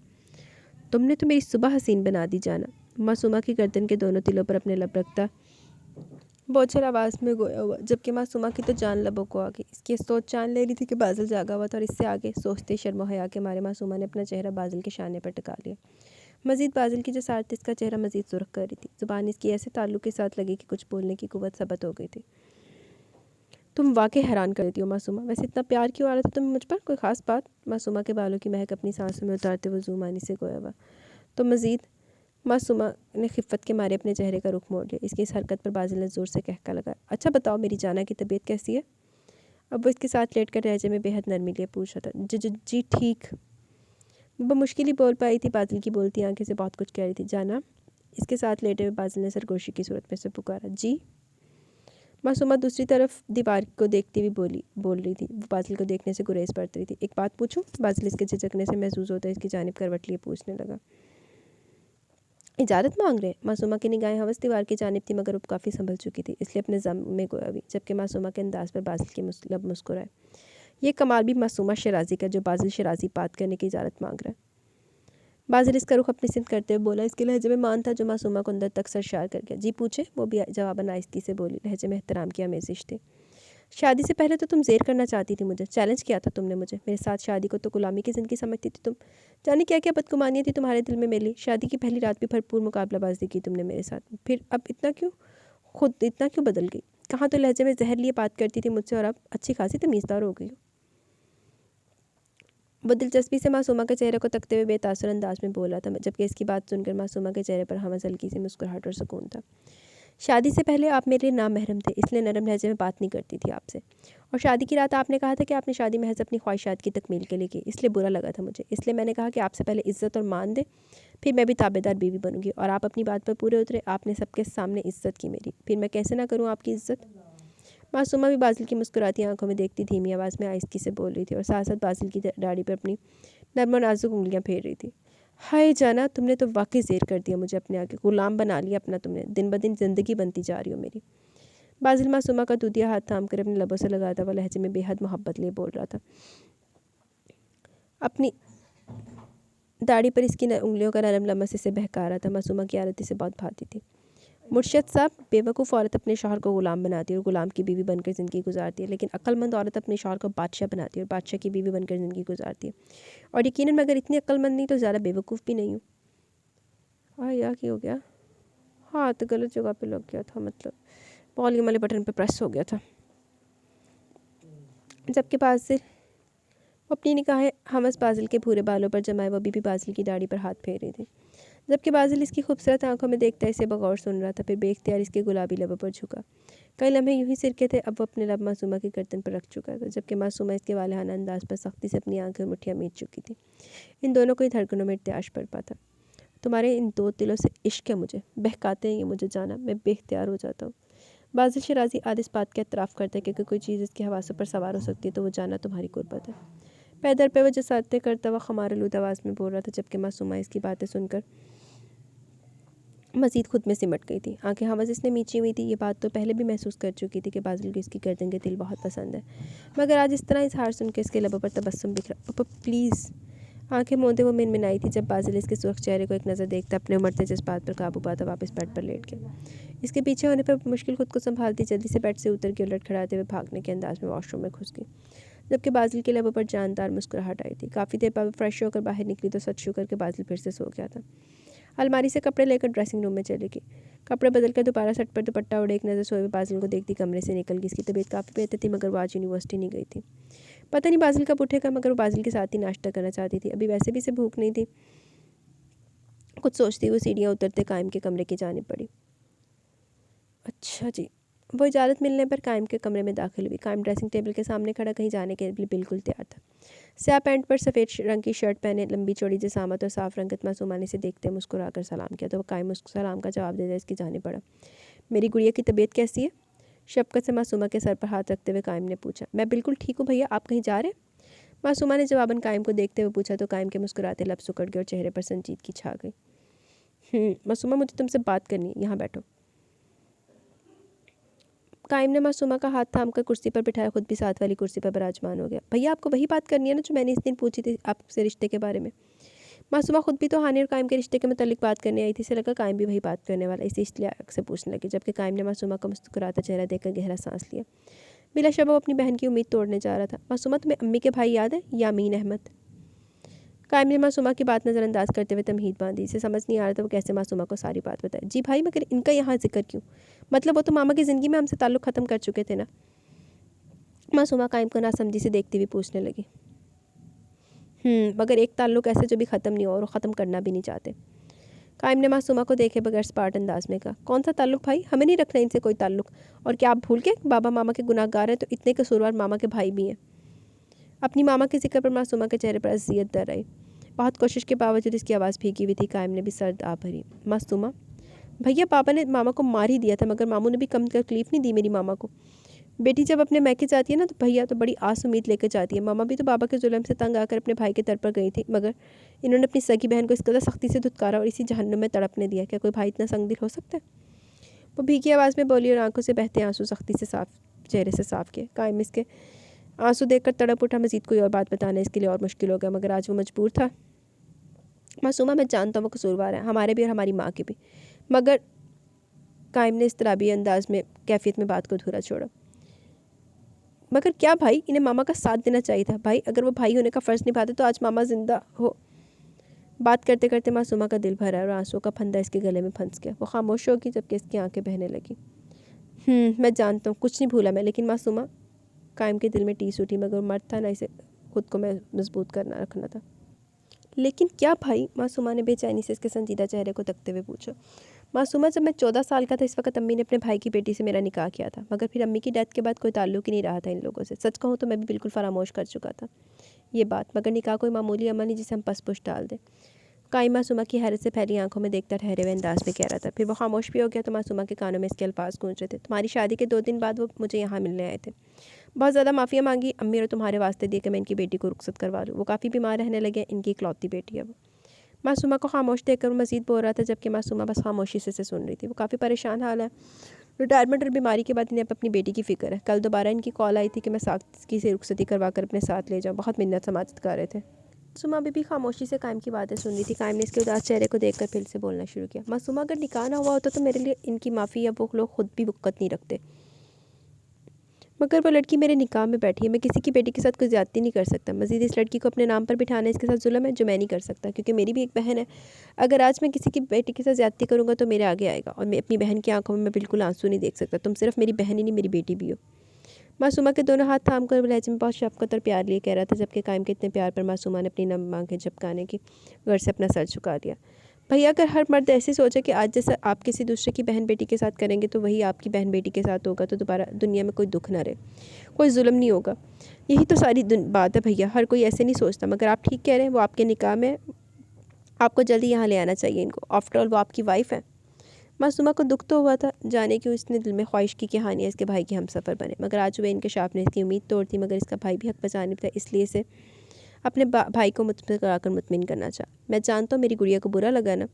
तुमने तो मेरी सुबह हसीन बना दी जाना। मासूमा की गर्दन के दोनों तिलों पर अपने लब रखता बोझल आवाज़ में गोया हुआ, जबकि मासूमा की तो जान लबों को आ गई। इसकी सोच जान ले रही थी कि बाजिल जागा हुआ था और इससे आगे सोचते शर्म हया के मारे मासूमा ने अपना चेहरा बाजिल के शाने पर टिका लिया। मजीद बाजिल की जो साथ इसका चेहरा मजीद सुर्ख कर रही थी। जुबान इसकी ऐसे ताल्लुक के साथ लगी कि कुछ बोलने की कुव्वत सबत हो गई थी। तुम वाकई हैरान कर देती हो मासूमा। वैसे इतना प्यार क्यों आ रहा था तुम्हें मुझ पर? कोई ख़ास बात? मासूमा के बालों की महक अपनी सांसों में उतारते हुए जुमानी से गोया हुआ। तो मजीद? मासूमा ने खिफ़त के मारे अपने चेहरे का रुख मोड़ लिया। इसकी इस हरकत पर बाजिल ने ज़ोर से कहका लगा, अच्छा बताओ, मेरी जाना की तबीयत कैसी है? अब वो इसके साथ लेट कर लहजे में बेहद नरमी लिए पूछ रहा था। जी ठीक। वो मुश्किल ही बोल पाई थी। बाजिल की बोलती आंखें से बहुत कुछ कह रही थी। जाना, इसके साथ लेटे हुए बाजिल ने सरगोशी की सूरत में से पुकारा। जी। मासूमा दूसरी तरफ दीवार को देखती हुई बोल रही थी। वो बाजिल को देखने से गुरेज पड़ती रही थी। एक बात पूछूं? बाजिल इसके झिझकने से महसूस होता है इसकी जानिब करवट लिए पूछने लगा। इजाज़त मांग रहे? मासूमा की निगाहें हवस दीवार की जानिब थी, मगर अब काफ़ी संभल चुकी थी, इसलिए अपने जम में गोया हुई, जबकि मासूमा के अंदाज पर बाजिल की लब मुस्कुराए। ये कमाल भी मासूमा शराजी का, जो बाजिल शराजी बात करने की इजाज़त मांग रहा है। बाजिल इसका रुख अपनी सिमत करते हुए बोला। इसके लहजे में मान था जो मासूमा को अंदर तक सरशार कर गया। जी पूछे? वो भी जवाबन आहिस्ती से बोली। लहजे में एहतराम की आमेजिश थी। शादी से पहले तो तुम ज़ेर करना चाहती थी मुझे, चैलेंज किया था तुमने मुझे। मेरे साथ शादी को तो गुलामी की ज़िंदगी समझती थी तुम। जाने क्या क्या बदगुमानियाँ थी तुम्हारे दिल में मेरे लिए। शादी की पहली रात भी भरपूर मुकाबलाबाजी की तुमने मेरे साथ, फिर अब इतना क्यों बदल गई? कहाँ तो लहजे में जहर लिए बात करती थी मुझसे और अब अच्छी खासी तमीज़दार हो गई हो। वो दिलचस्पी से मासूमा के चेहरे को तकते हुए बेतासुर अंदाज में बोला था, जबकि इसकी बात सुनकर मासूमा के चेहरे पर हमस हल्की सी मुस्कुराहट और सुकून था। शादी से पहले आप मेरे लिए नामहरम थे, इसलिए नरम लहजे में बात नहीं करती थी आपसे। और शादी की रात आपने कहा था कि आपने शादी महज अपनी ख्वाहिशात की तकमील के लिए की, इसलिए बुरा लगा था मुझे। इसलिए मैंने कहा कि आपसे पहले इज़्ज़त और मान दे, फिर मैं भी ताबेदार बीवी बनूंगी। और आप अपनी बात पर पूरे उतरे। आपने सबके सामने इज़्ज़त की मेरी, फिर मैं कैसे ना करूँ आपकी इज़्ज़त? मासूमा भी बाजिल की मुस्कुराती आंखों में देखती धीमी आवाज़ में आहिस्ती से बोल रही थी और साथ साथ बाजिल की दाढ़ी पर अपनी नर्म और नाजुक उंगलियां फेर रही थी। हाय जाना, तुमने तो वाकई ज़ेर कर दिया मुझे, अपने आगे गुलाम बना लिया अपना तुमने। दिन ब दिन ज़िंदगी बनती जा रही हो मेरी। बाजिल मासूमा का दूधिया हाथ थाम कर अपने लबों से लगाता हुआ लहजे में बेहद मोहब्बत लिए बोल रहा था। अपनी दाढ़ी पर इसकी उंगलियों का नरम लमस इसे बहका रहा था। मासूमा की आदत इसे बहुत भाती थी। मुर्शद साहब, बेवकूफ़ औरत अपने शौहर को गुलाम बनाती है और गुलाम की बीवी बनकर ज़िंदगी गुजारती है, लेकिन अक्लमंद औरत अपने शौहर को बादशाह बनाती है और बादशाह की बीवी बनकर ज़िंदगी गुजारती है। और यकीनन मैं अगर इतनी अक्लमंद नहीं तो ज़्यादा बेवकूफ़ भी नहीं हूँ। हाँ, या क्या हो गया? हाथ गलत जगह पे लग गया था, मतलब वॉल्यूम वाले बटन पे प्रेस हो गया था। जबकि बाजिल वो अपनी निगाहें हमस बाजिल के भूरे बालों पर जमाए वो अभी भी बाजिल की दाढ़ी पर हाथ फेर रही थी। जबकि बाजिल इसकी खूबसूरत आंखों में देखता इसे बगौर सुन रहा था, फिर बेख्तियार इसके गुलाबी लबों पर झुका। कई लम्हे यूं ही सिरके थे, अब वो अपने लब मासूमा की गर्दन पर रख चुका था, जबकि मासूमा इसके वालहाना अंदाज पर सख्ती से अपनी आंखें और मुठ्ठियाँ मीच चुकी थी। इन दोनों को ही धड़कनों में इर्त्याश पड़ पाता। तुम्हारे इन दो दिलों से इश्क है मुझे, बहकाते हैं ये मुझे जाना, मैं बेख्तियार हो जाता हूँ। बाजिल शराजी आज इस बात का एतराफ़ करता है कि कोई चीज़ इसके हवासों पर सवार हो सकती है तो वो जाना तुम्हारी कुर्बत है। पैदर पे वो जसाते करता हुआ खमारलूद आवाज़ में बोल रहा था, जबकि मासूमा इसकी बातें सुनकर मज़ीद खुद में सिमट गई थी। आंखें हवस इसने मीची हुई थी। ये बात तो पहले भी महसूस कर चुकी थी कि बाजिल को इसकी गर्दन के दिल बहुत पसंद है, मगर आज इस तरह इजहार सुन के इसके लबों पर तबस्सुम बिखरा। पापा प्लीज़, आंखें मूंदे वो मिनमिनाई थी जब बाजिल इसके सुर्ख चेहरे को एक नज़र देखता अपने उमड़ते जज्बात पर काबू पाता वापस बेड पर लेट गया। इसके पीछे होने पर मुश्किल खुद को संभालती जल्दी से बेड से उतर के उलट खड़ाते हुए भागने के अंदाज में वॉशरूम में घुस गई, जबकि बाजिल के लबों पर जानदार मुस्कुराहट आई थी। काफ़ी देर बाद फ्रेश होकर बाहर निकली तो सच शुक्र के बाजिल फिर से सो गया था। अलमारी से कपड़े लेकर ड्रेसिंग रूम में चली गई। कपड़े बदलकर दोबारा सट पर दुपट्टा उड़े एक नज़र सोए हुए बाजिल को देखती कमरे से निकल गई। इसकी तबीयत काफ़ी बेहतर थी, मगर वो आज यूनिवर्सिटी नहीं गई थी। पता नहीं बाजिल कब उठेगा, मगर वो बाजिल के साथ ही नाश्ता करना चाहती थी। अभी वैसे भी इसे भूख नहीं थी। कुछ सोचती हुई सीढ़ियाँ उतरते कायम के कमरे की जानिब पड़ी। अच्छा जी। वो इजाज़त मिलने पर कायम के कमरे में दाखिल हुई। कायम ड्रेसिंग टेबल के सामने खड़ा कहीं जाने के लिए बिल्कुल तैयार था। स्याह पैंट पर सफ़ेद रंग की शर्ट पहने, लंबी चौड़ी जसामत और साफ रंगत मासूमा ने इसे देखते मुस्कुराकर सलाम किया तो वह कायम उसको सलाम का जवाब देकर इसकी जाने पड़ा। मेरी गुड़िया की तबीयत कैसी है? शफ़क़त से मासूमा के सर पर हाथ रखते हुए कायम ने पूछा। मैं बिल्कुल ठीक हूँ भैया, आप कहीं जा रहे? मासूमा ने जवाबन कायम को देखते हुए पूछा तो कायम के मुस्कुराते लब सिकुड़ गए और चेहरे पर संजीदगी छा गई। मासूमा, मुझे तुमसे बात करनी है, यहाँ बैठो। कायम ने मासूमा का हाथ थामकर कुर्सी पर बिठाया, खुद भी साथ वाली कुर्सी पर विराजमान हो गया। भैया, आपको वही बात करनी है ना जो मैंने इस दिन पूछी थी आपसे रिश्ते के बारे में? मासूमा खुद भी तो हानि और कायम के रिश्ते के मुतालिक बात करने आई थी। इसे लगा कायम भी वही बात करने वाला, इसे इसलिए से पूछने लगी, जबकि कायम ने मासूमा का मुस्कुराता चेहरा देखकर गहरा सांस लिया। बिलाशुबा वो अपनी बहन की उम्मीद तोड़ने जा रहा था। मासूमा, तुम्हें अम्मी के भाई याद है, यामीन अहमद? कायम ने मासूमा की बात नज़रअंदाज करते हुए तमहीद बांधी। इसे समझ नहीं आ रहा था वो कैसे मासूमा को सारी बात बताए। जी भाई, मगर इनका यहाँ जिक्र क्यों? मतलब वो तो मामा की ज़िंदगी में हमसे ताल्लुक़ ख़त्म कर चुके थे ना? मासूमा कायम को नासमझी से देखती हुई पूछने लगी। मगर एक ताल्लुक़ ऐसे जो भी ख़त्म नहीं हो और ख़त्म करना भी नहीं चाहते। कायम ने मासूमा को देखे बगैर स्पार्ट अंदाज में कहा। कौन सा ताल्लुक़ भाई? हमें नहीं रखना इनसे कोई ताल्लुक़। और क्या आप भूल के बाबा मामा के गुनाहगार हैं तो इतने कसूरवार मामा के भाई भी हैं। अपनी मामा के जिक्र पर मासूमा के चेहरे पर अज़ियत दर आई। बहुत कोशिश के बावजूद इसकी आवाज़ भीगी हुई थी। कायम ने भी सर्द आ भरी। मासूमा, भैया पापा ने मामा को मार ही दिया था, मगर मामू ने भी कम तकलीफ़ नहीं दी मेरी मामा को। बेटी जब अपने मैके जाती है ना तो भैया तो बड़ी आस उम्मीद लेकर जाती है। मामा भी तो बाबा के जुल्म से तंग आकर अपने भाई के दर पर गई थी, मगर इन्होंने अपनी सगी बहन को इस कदर सख्ती से धुतकारा और इसी जहन्नुम में तड़पने दिया। क्या कोई भाई इतना संगदिल हो सकता है? वो भीगी आवाज़ में बोली और आंखों से बहते आंसू सख्ती से साफ चेहरे से साफ किए। कायम इसके आंसू देखकर तड़प उठा। मजीद कोई और बात बताना इसके लिए और मुश्किल हो गया, मगर आज वो मजबूर था। मासूमा, मैं जानता हूँ वो कसूरवार है, हमारे भी और हमारी माँ के भी, मगर कायम ने इस्तराबी अंदाज में कैफियत में बात को अधूरा छोड़ा। मगर क्या भाई, इन्हें मामा का साथ देना चाहिए था। भाई, अगर वो भाई होने का फ़र्ज़ निभाते तो आज मामा जिंदा हो। बात करते करते मासूमा का दिल भरा और आंसुओं का फंदा इसके गले में फंस गया। वो खामोश होगी जबकि इसकी आंखें बहने लगी। मैं जानता हूँ, कुछ नहीं भूला मैं, लेकिन मासूमा, कायम के दिल में टीस उठी, मगर मर्द था ना, इसे खुद को मैं मजबूत करना रखना था। लेकिन क्या भाई? मासूमा ने बेचैनी से इसके संजीदा चेहरे को तकते हुए पूछा। मासूमा, जब मैं 14 साल का था इस वक्त अम्मी ने अपने भाई की बेटी से मेरा निकाह किया था, मगर फिर अम्मी की डेथ के बाद कोई ताल्लुक़ ही नहीं रहा था इन लोगों से। सच कहूँ तो मैं भी बिल्कुल फरामोश कर चुका था ये बात, मगर निकाह कोई मामूली अमल नहीं जिसे हम पस-पुश डाल दें। कायम मासूमा की हैरत से फैली आंखों में देखता ठहरे हुए अंदाज में कह रहा था। फिर वो खामोश भी हो गया तो मासूमा के कानों में इसके अल्फाज गूंज रहे थे। तुम्हारी शादी के 2 दिन बाद वो मुझे यहाँ मिलने आए थे। बहुत ज़्यादा माफ़िया मांगी अम्मी और तुम्हारे वास्ते दिए कि मैं इनकी बेटी को रुखसत करवा लूँ। वो काफ़ी बीमार रहने लगे, इनकी इकलौती बेटी है वो। मासूमा को खामोश देखकर मज़ीद बोल रहा था, जबकि मासूमा बस खामोशी से सुन रही थी। वो काफ़ी परेशान हाल है। रिटायरमेंट और बीमारी के बाद इन्हें अपनी बेटी की फ़िक्र है। कल दोबारा इनकी कॉल आई थी कि मैं साख्ती से रुखसती करवा कर अपने साथ ले जाऊँ। बहुत मिन्नत समाजत कर रहे थे। मासूमा अभी भी खामोशी से कायम की बातें सुन रही थी। कायम ने इसके उदास चेहरे को देखकर फिर से बोलना शुरू किया। मासूमा, अगर निकाह ना हुआ होता तो मेरे लिए इनकी माफ़ी या वो लोग खुद भी वक़्त नहीं रखते। मगर वो लड़की मेरे निकाह में बैठी है, मैं किसी की बेटी के साथ कोई ज़्यादती नहीं कर सकता। मज़ीद इस लड़की को अपने नाम पर बिठाना इसके साथ जुल्म है जो मैं नहीं कर सकता, क्योंकि मेरी भी एक बहन है। अगर आज मैं किसी की बेटी के साथ ज़्यादती करूँगा तो मेरे आगे आएगा, और मैं अपनी बहन की आंखों में मैं बिल्कुल आंसू नहीं देख सकता। तुम सिर्फ मेरी बहन ही नहीं, मेरी बेटी भी हो। मासूमा के दोनों हाथ थाम कर लहजे में बहुत शफ़क़त और प्यार लिए कह रहा था, जबकि कायम के इतने प्यार पर मासूमा ने अपनी नम आंखें झपकाने की गर्ज से अपना सर झुका दिया। भैया, अगर हर मर्द ऐसे सोचे कि आज जैसा आप किसी दूसरे की बहन बेटी के साथ करेंगे तो वही आपकी बहन बेटी के साथ होगा, तो दोबारा दुनिया में कोई दुख ना रहे, कोई जुल्म नहीं होगा। यही तो सारी बात है भैया, हर कोई ऐसे नहीं सोचता। मगर आप ठीक कह रहे हैं, वो आपके निकाह में, आपको जल्दी यहाँ ले आना चाहिए इनको। आफ्टर ऑल वो आपकी वाइफ है। मासूमा को दुख तो हुआ था जाने कि उसने दिल में ख्वाहिश की कि हानिया इसके भाई के हमसफ़र बने, मगर आज वह इंकशाफ ने इसकी उम्मीद तोड़ दी। मगर इसका भाई भी हक बजानिब था, इसलिए से अपने भाई को मुतमिन मुतमिन करना चाहा। मैं जानता हूँ मेरी गुड़िया को बुरा लगा ना।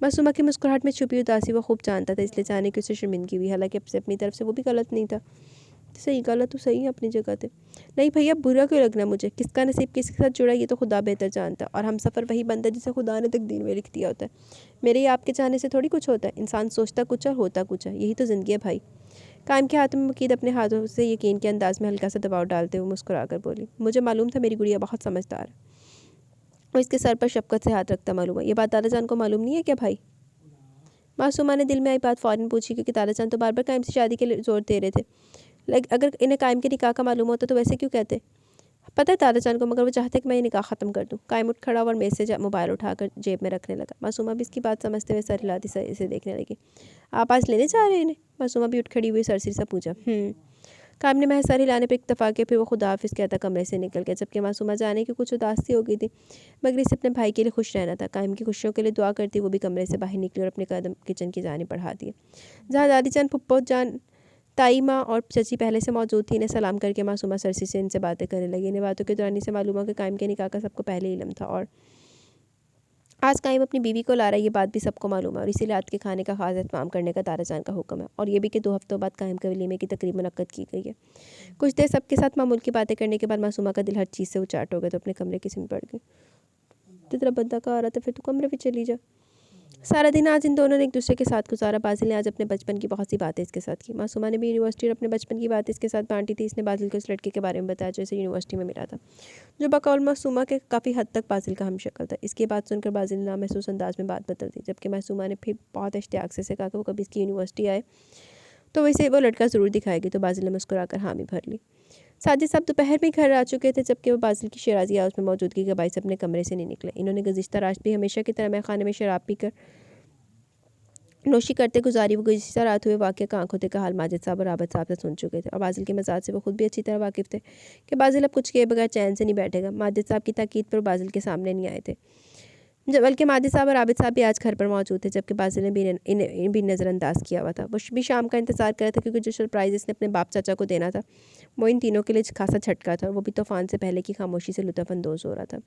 मासूमा की मुस्कुराहट में छुपी उदासी वो खूब जानता था, इसलिए जाने कि उसे शर्मिंदगी हुई। हालांकि अब से अपनी तरफ से वो भी गलत नहीं था। सही, गलत तो सही है अपनी जगह थे। नहीं भैया, बुरा क्यों लगना मुझे? किसका नसीब किसके साथ जुड़ा ये तो खुदा बेहतर जानता है, और हम सफ़र वही बंदा जिसे खुदा ने तकदीर में लिख दिया होता है। मेरे या आपके चाहने से थोड़ी कुछ होता है। इंसान सोचता कुछ और होता कुछ है, यही तो ज़िंदगी है भाई। कायम के हाथों में मकीद अपने हाथों से यकीन के अंदाज में हल्का सा दबाव डालते हुए मुस्कुरा कर बोली, मुझे मालूम था मेरी गुड़िया बहुत समझदार है। वो इसके सर पर शफ़क़त से हाथ रखता मालूम है। ये बात दादा जान को मालूम नहीं है क्या भाई? मासूमा ने दिल में आई बात फ़ौरन पूछी, क्योंकि दादा जान तो बार बार कायम से शादी के लिए जोर दे रहे थे। अगर इन्हें कायम के निकाह का मालूम होता तो वैसे क्यों कहते? पता है दादा जान को, मगर वो चाहते कि मैं ये निकाह ख़त्म कर दूँ। कायम उठ खड़ा और मेज़ से मोबाइल उठाकर जेब में रखने लगा। मासूमा भी इसकी बात समझते हुए सर हिलाती इसे देखने लगी। आप आज लेने जा रहे हैं इन्हें? मासूमा भी उठ खड़ी हुई सरसरी सा पूछा। कायम ने महज सर हिलाने पर इत्तफाक किया, फिर वो खुदा हाफिज़ कहता कमरे से निकल गया, जबकि मासूमा जाने की कुछ उदास सी हो गई थी, मगर इसे अपने भाई के लिए खुश रहना था। कायम की खुशियों के लिए दुआ करती वो भी कमरे से बाहर निकली और अपने कदम किचन की जानिब बढ़ा दिए, जहाँ दादी जान, फुप्पो जान, ताई माँ और चची पहले से मौजूद थी। इन्हें सलाम करके मासूमा सरसी से इनसे बातें करने लगी। इन्हें बातों के दौरान से मालूम हुआ कि कायम के निकाह का सबको पहले इल्म था, और आज कायम अपनी बीवी को ला रहा है, ये बात भी सबको मालूम है, और इसीलिए रात के खाने का खास एहतमाम करने का दादा जान का हुक्म है, और ये भी कि 2 हफ्तों बाद कायम के वलीमे की तकरीब मुनक्कद की गई है। कुछ देर सबके साथ मामूल की बातें करने के बाद मासूमा का दिल हर चीज़ से उचाट हो गया, तो अपने कमरे की सिम पड़ गई। तो तेरा बंदा कहाँ आ रहा था, फिर तू कमरे में चली जा। सारा दिन आज इन दोनों ने एक दूसरे के साथ गुजारा। बाजिल ने आज अपने बचपन की बहुत सी बातें इसके साथ की। मासूमा ने भी यूनिवर्सिटी और अपने बचपन की बातें इसके साथ बांटी थी। इसने बाजिल को उस लड़के के बारे में बताया जो इसे यूनिवर्सिटी में मिला था, जो बकौल मासूमा के काफ़ी हद तक बाजिल का हमशक्ल था। इसकी बात सुनकर बाजिल ने नामहसूस अंदाज में बात बदल दी, जबकि मासूमा ने फिर बहुत इश्तियाक से कहा कि वो कभी इसकी यूनिवर्सिटी आए तो वैसे वो लड़का ज़रूर दिखाएगी। तो बाजिल ने मुस्कुराकर हामी भर ली। साजिद साहब दोपहर में घर आ चुके थे, जबकि वो बाजिल की शराजी हाउस में मौजूदगी के बायस अपने कमरे से नहीं निकले। इन्होंने गुज़िश्ता रात भी हमेशा की तरह खाने में शराब पीकर नोशी करते गुजारी। वो गुज़िश्ता रात हुए वाक़े का आंखों देखा हाल माजिद साहब और आबद साहब से सुन चुके थे, और बाजिल के मजाज से वो खुद भी अच्छी तरह वाकिफ़ थे कि बाजिल अब कुछ किए बगैर चैन से नहीं बैठेगा। माजिद साहब की ताकीद पर बाजिल के सामने नहीं आए थे, बल्कि माजिद साहब और आबिद साहब भी आज घर पर मौजूद थे, जबकि बाजिल ने भी इन्हें भी नज़रअंदाज किया हुआ था। वो भी शाम का इंतज़ार कर रहा था, क्योंकि जो सरप्राइज़ इसने अपने बाप चाचा को देना था वो इन तीनों के लिए खासा झटका था, और वो भी तूफ़ान से पहले की खामोशी से लुत्फ़अंदोज़ हो रहा था।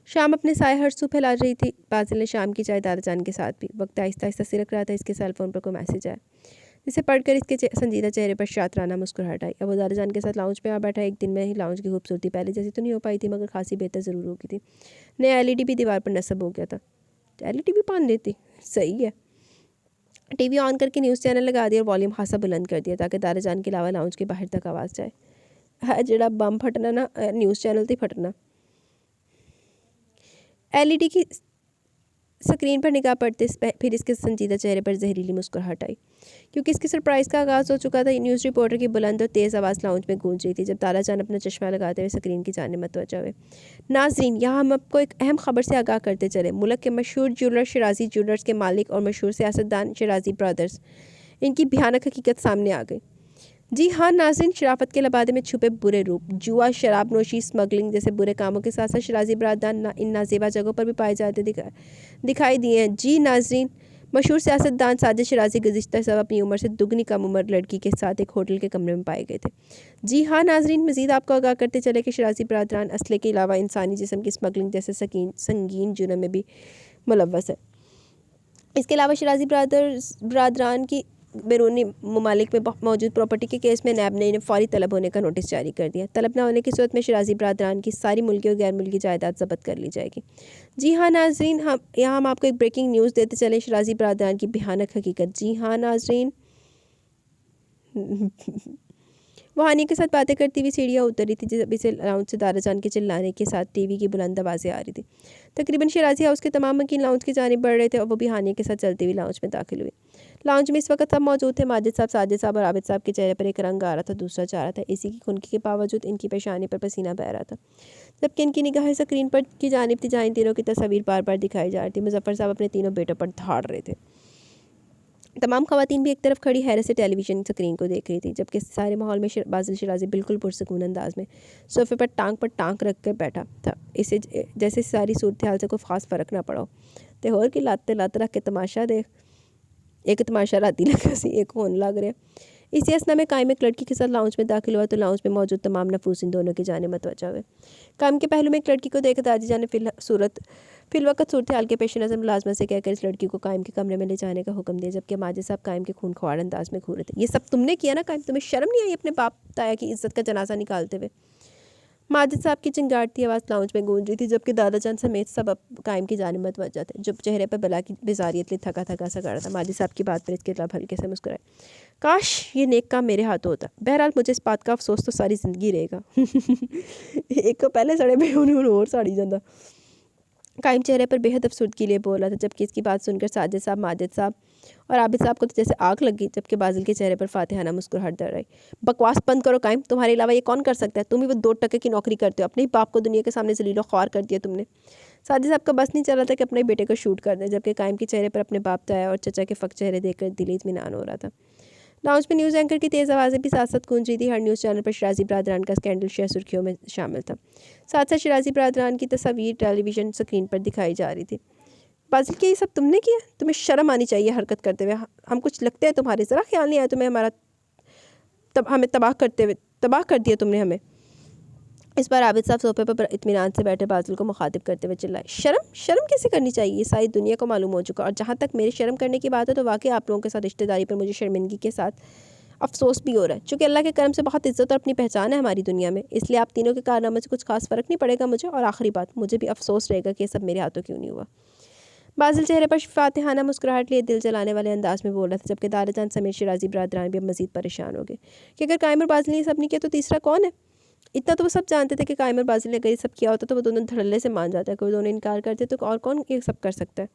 शाम अपने साए हर सू फैला रही थी। बाजिल ने शाम की चाय दादा जान के साथ भी। वक्त आहिस्ता आहिस्ता सिरक रहा था। इसके सेल फ़ोन पर कोई मैसेज आया, जिसे पढ़कर इसके संजीदा चेहरे पर शातराना मुस्कुराहट आई। अब वो दादा जान के साथ लाउंज में आ बैठा। एक दिन में ही लाउंज की खूबसूरती पहले जैसी तो नहीं हो पाई थी, मगर खासी बेहतर ज़रूर हो गई थी। नया LED भी दीवार पर नस्ब हो गया था। LED भी पान देती, सही है। TV ऑन करके न्यूज़ चैनल लगा दिया और वॉल्यूम खासा बुलंद कर दिया, ताकि दादा जान के अलावा लाउंज के बाहर तक आवाज़ जाए। जड़ा बम फटना ना, न्यूज़ चैनल तो फटना। LED की स्क्रीन पर निगाह पड़ते फिर इसके संजीदा चेहरे पर जहरीली मुस्कुराहट आई, क्योंकि इसके सरप्राइज़ का आगाज़ हो चुका था। न्यूज़ रिपोर्टर की बुलंद और तेज़ आवाज़ लाउंज में गूंज रही थी, जब दादा जान अपना चश्मा लगाते हुए स्क्रीन की जानिब मतवज्जा हुए। नाज़रीन, यहाँ हम आपको एक अहम खबर से आगाह करते चले। मुल्क के मशहूर ज्वेलर शराजी ज्वेलर्स के मालिक और मशहूर सियासतदान शराजी ब्रदर्स, इनकी भयानक हकीकत सामने आ गई। जी हाँ नाज़रीन, शराफत के लबादे में छुपे बुरे रूप, जुआ, शराब नोशी, स्मगलिंग जैसे बुरे कामों के साथ साथ शराजी बरादरान इन नाजेबा जगहों पर भी पाए जाते दिखाई दिए हैं। जी नाज़रीन, मशहूर सियासतदान साजिद शराजी गुज़िश्ता सब अपनी उम्र से दुगनी कम उम्र लड़की के साथ एक होटल के कमरे में पाए गए थे। जी हाँ नाज़रीन, मज़ीद आपको आगाह करते चले कि शराजी बरादरान असले के अलावा इंसानी जिस्म की स्मगलिंग जैसे संगीन जुर्म में भी मुलव्वस है। इसके अलावा शराजी बरादरान की बैरूनी ममालिक में मौजूद प्रॉपर्टी के केस में नैब ने इन्हें फ़ौरी तलब होने का नोटिस जारी कर दिया। तलब न होने की सूरत में शराजी बरादरान की सारी मुल्की और गैर मुल्की जायदाद ज़ब्त कर ली जाएगी। जी हाँ नाज़रीन, हम आपको एक ब्रेकिंग न्यूज़ देते चले, शराजी बरादरान की भयानक हकीकत। जी हाँ नाज़रीन, वो हानिया के साथ बातें करती हुई सीढ़ियाँ उतर रही थी जब इसे लाउंज से दाराजान के चिल्लाने के साथ टीवी की बुलंद आवाज़ें आ रही थी। तकरीबन शराजी हाउस के तमाम मकीन लाउंज की जानिब बढ़ रहे थे और वो भी हानिया के साथ चलती हुई लाउंज में दाखिल हुई। लाउंज में इस वक्त सब मौजूद थे। माजिद साहब, साजिद साहब और आबिद साहब के चेहरे पर एक रंग आ रहा था, दूसरा जा रहा था। इसी की खुनकी के बावजूद इनकी पेशानी पर पसीना बह रहा था, जबकि इनकी निगाहें स्क्रीन पर की जानिब थी, जहाँ इन तीनों की तस्वीर बार बार दिखाई जा रही थी। मुजफ्फर साहब अपने तीनों बेटों पर धाड़ रहे थे। तमाम खवातीन भी एक तरफ खड़ी हैरत से टेलीविजन स्क्रीन को देख रही थी, जबकि सारे माहौल में बाजिल शिराजी बिल्कुल पुरसकून अंदाज में सोफे पर टांग रख कर बैठा था। इसे जैसे सारी सूरत हाल से कोई ख़ास फ़र्क ना पड़ा। ते होर की लाते रख के तमाशा देख, एक तमाशा राती लगा सी एक होने लग रहा। इसी असना में कायम एक लड़की के साथ लाउंज में दाखिल हुआ तो लाउंज में मौजूद तमाम नफूस इन दोनों की जाने मतवजा हुए। कायम के पहलू में एक लड़की को देखा दादी जान ने फिलवक़्त सूरत हाल के पेश नज़र मुलाजमत से कहकर इस लड़की को कायम के कमरे में ले जाने का हुक्म दिया, जबकि माजिद साहब कायम के खून ख्वार अंदाज में घूर रहे थे। ये सब तुमने किया ना कायम, तुम्हें शर्म नहीं आई अपने बाप ताया की इज्जत का जनाजा निकालते हुए? माजिद साहब की चिंगारती आवाज़ लाउंज में गूंज रही थी, जबकि दादाजान समेत सब अब कायम की जानिब मतवज्जा थे, जो चेहरे पर बला की बेजारियत लिए थका थका सा खड़ा था। माजिद साहब की बात पर इसके लब हल्के से मुस्कुराए। काश ये नेक काम मेरे हाथों होता। बहरहाल मुझे इस बात का अफसोस तो सारी ज़िंदगी रहेगा। एक को पहले सड़े पे उन्होंने और साड़ी जाता। कायम चेहरे पर बेहद अफसुर्दगी लिए बोल रहा था, जबकि इसकी बात सुनकर साजिद साहब, माजिद साहब और आबिद साहब को तो जैसे आग लगी, जबकि बाजिल के चेहरे पर फातिहाना मुस्कुराहट दर आई। बकवास बंद करो कायम, तुम्हारे अलावा ये कौन कर सकता है? तुम ही वो 2 टके की नौकरी करते हो, अपने ही बाप को दुनिया के सामने जलीलो ख्वार कर दिया तुमने। साजिद साहब का बस नहीं चल रहा था कि अपने बेटे को शूट कर दें, जबकि कायम के चेहरे पर अपने बाप, ताया और चचा के फ़क चेहरे देखकर दिली इत्मीनान हो रहा था। लाउंज में न्यूज़ एंकर की तेज़ आवाज़ें भी साथ साथ गूंज रही थी। हर न्यूज़ चैनल पर शराजी बरादरान का स्कैंडल शेयर सुर्खियों में शामिल था। साथ साथ शराजी बरादरान की तस्वीर टेलीविज़न स्क्रीन पर दिखाई जा रही थी। बाजिल के ये सब तुमने किया? तुम्हें शर्म आनी चाहिए हरकत करते हुए। हम कुछ लगते हैं तुम्हारे, ज़रा ख्याल नहीं आया तुम्हें हमारा हमें तबाह कर दिया तुमने हमें। इस बार आबिद साहब सोफे पर इत्मीनान से बैठे बाजिल को मुखातिब करते हुए चिल्लाए, शर्म कैसे करनी चाहिए? ये सारी दुनिया को मालूम हो चुका। और जहाँ तक मेरे शर्म करने की बात है तो वाकई आप लोगों के साथ रिश्तेदारी पर मुझे शर्मिंदगी के साथ अफसोस भी हो रहा है, चूँकि अल्लाह के करम से बहुत इज्जत और अपनी पहचान है हमारी दुनिया में। इसलिए आप तीनों के कारनामे से कुछ खास फ़र्क नहीं पड़ेगा मुझे। और आखिरी बात, मुझे भी अफसोस रहेगा कि ये सब मेरे हाथों क्यों नहीं हुआ। बाजिल चेहरे पर फातिहाना मुस्कुराहट लिए दिल जलाने वाले अंदाज में बोल रहा था, जबकि दादाजान समेत शराजी बरादरान भी अब मज़ीद परेशान हो गए कि अगर कायम और बाजिल ने ये सब नहीं किया तो तीसरा कौन है? इतना तो वो सब जानते थे कि कायम और बाजिल ने अगर ये सब किया होता तो वो दोनों धड़ल्ले से मान जाता है। कोई दोनों इनकार करते तो और कौन ये सब कर सकता है?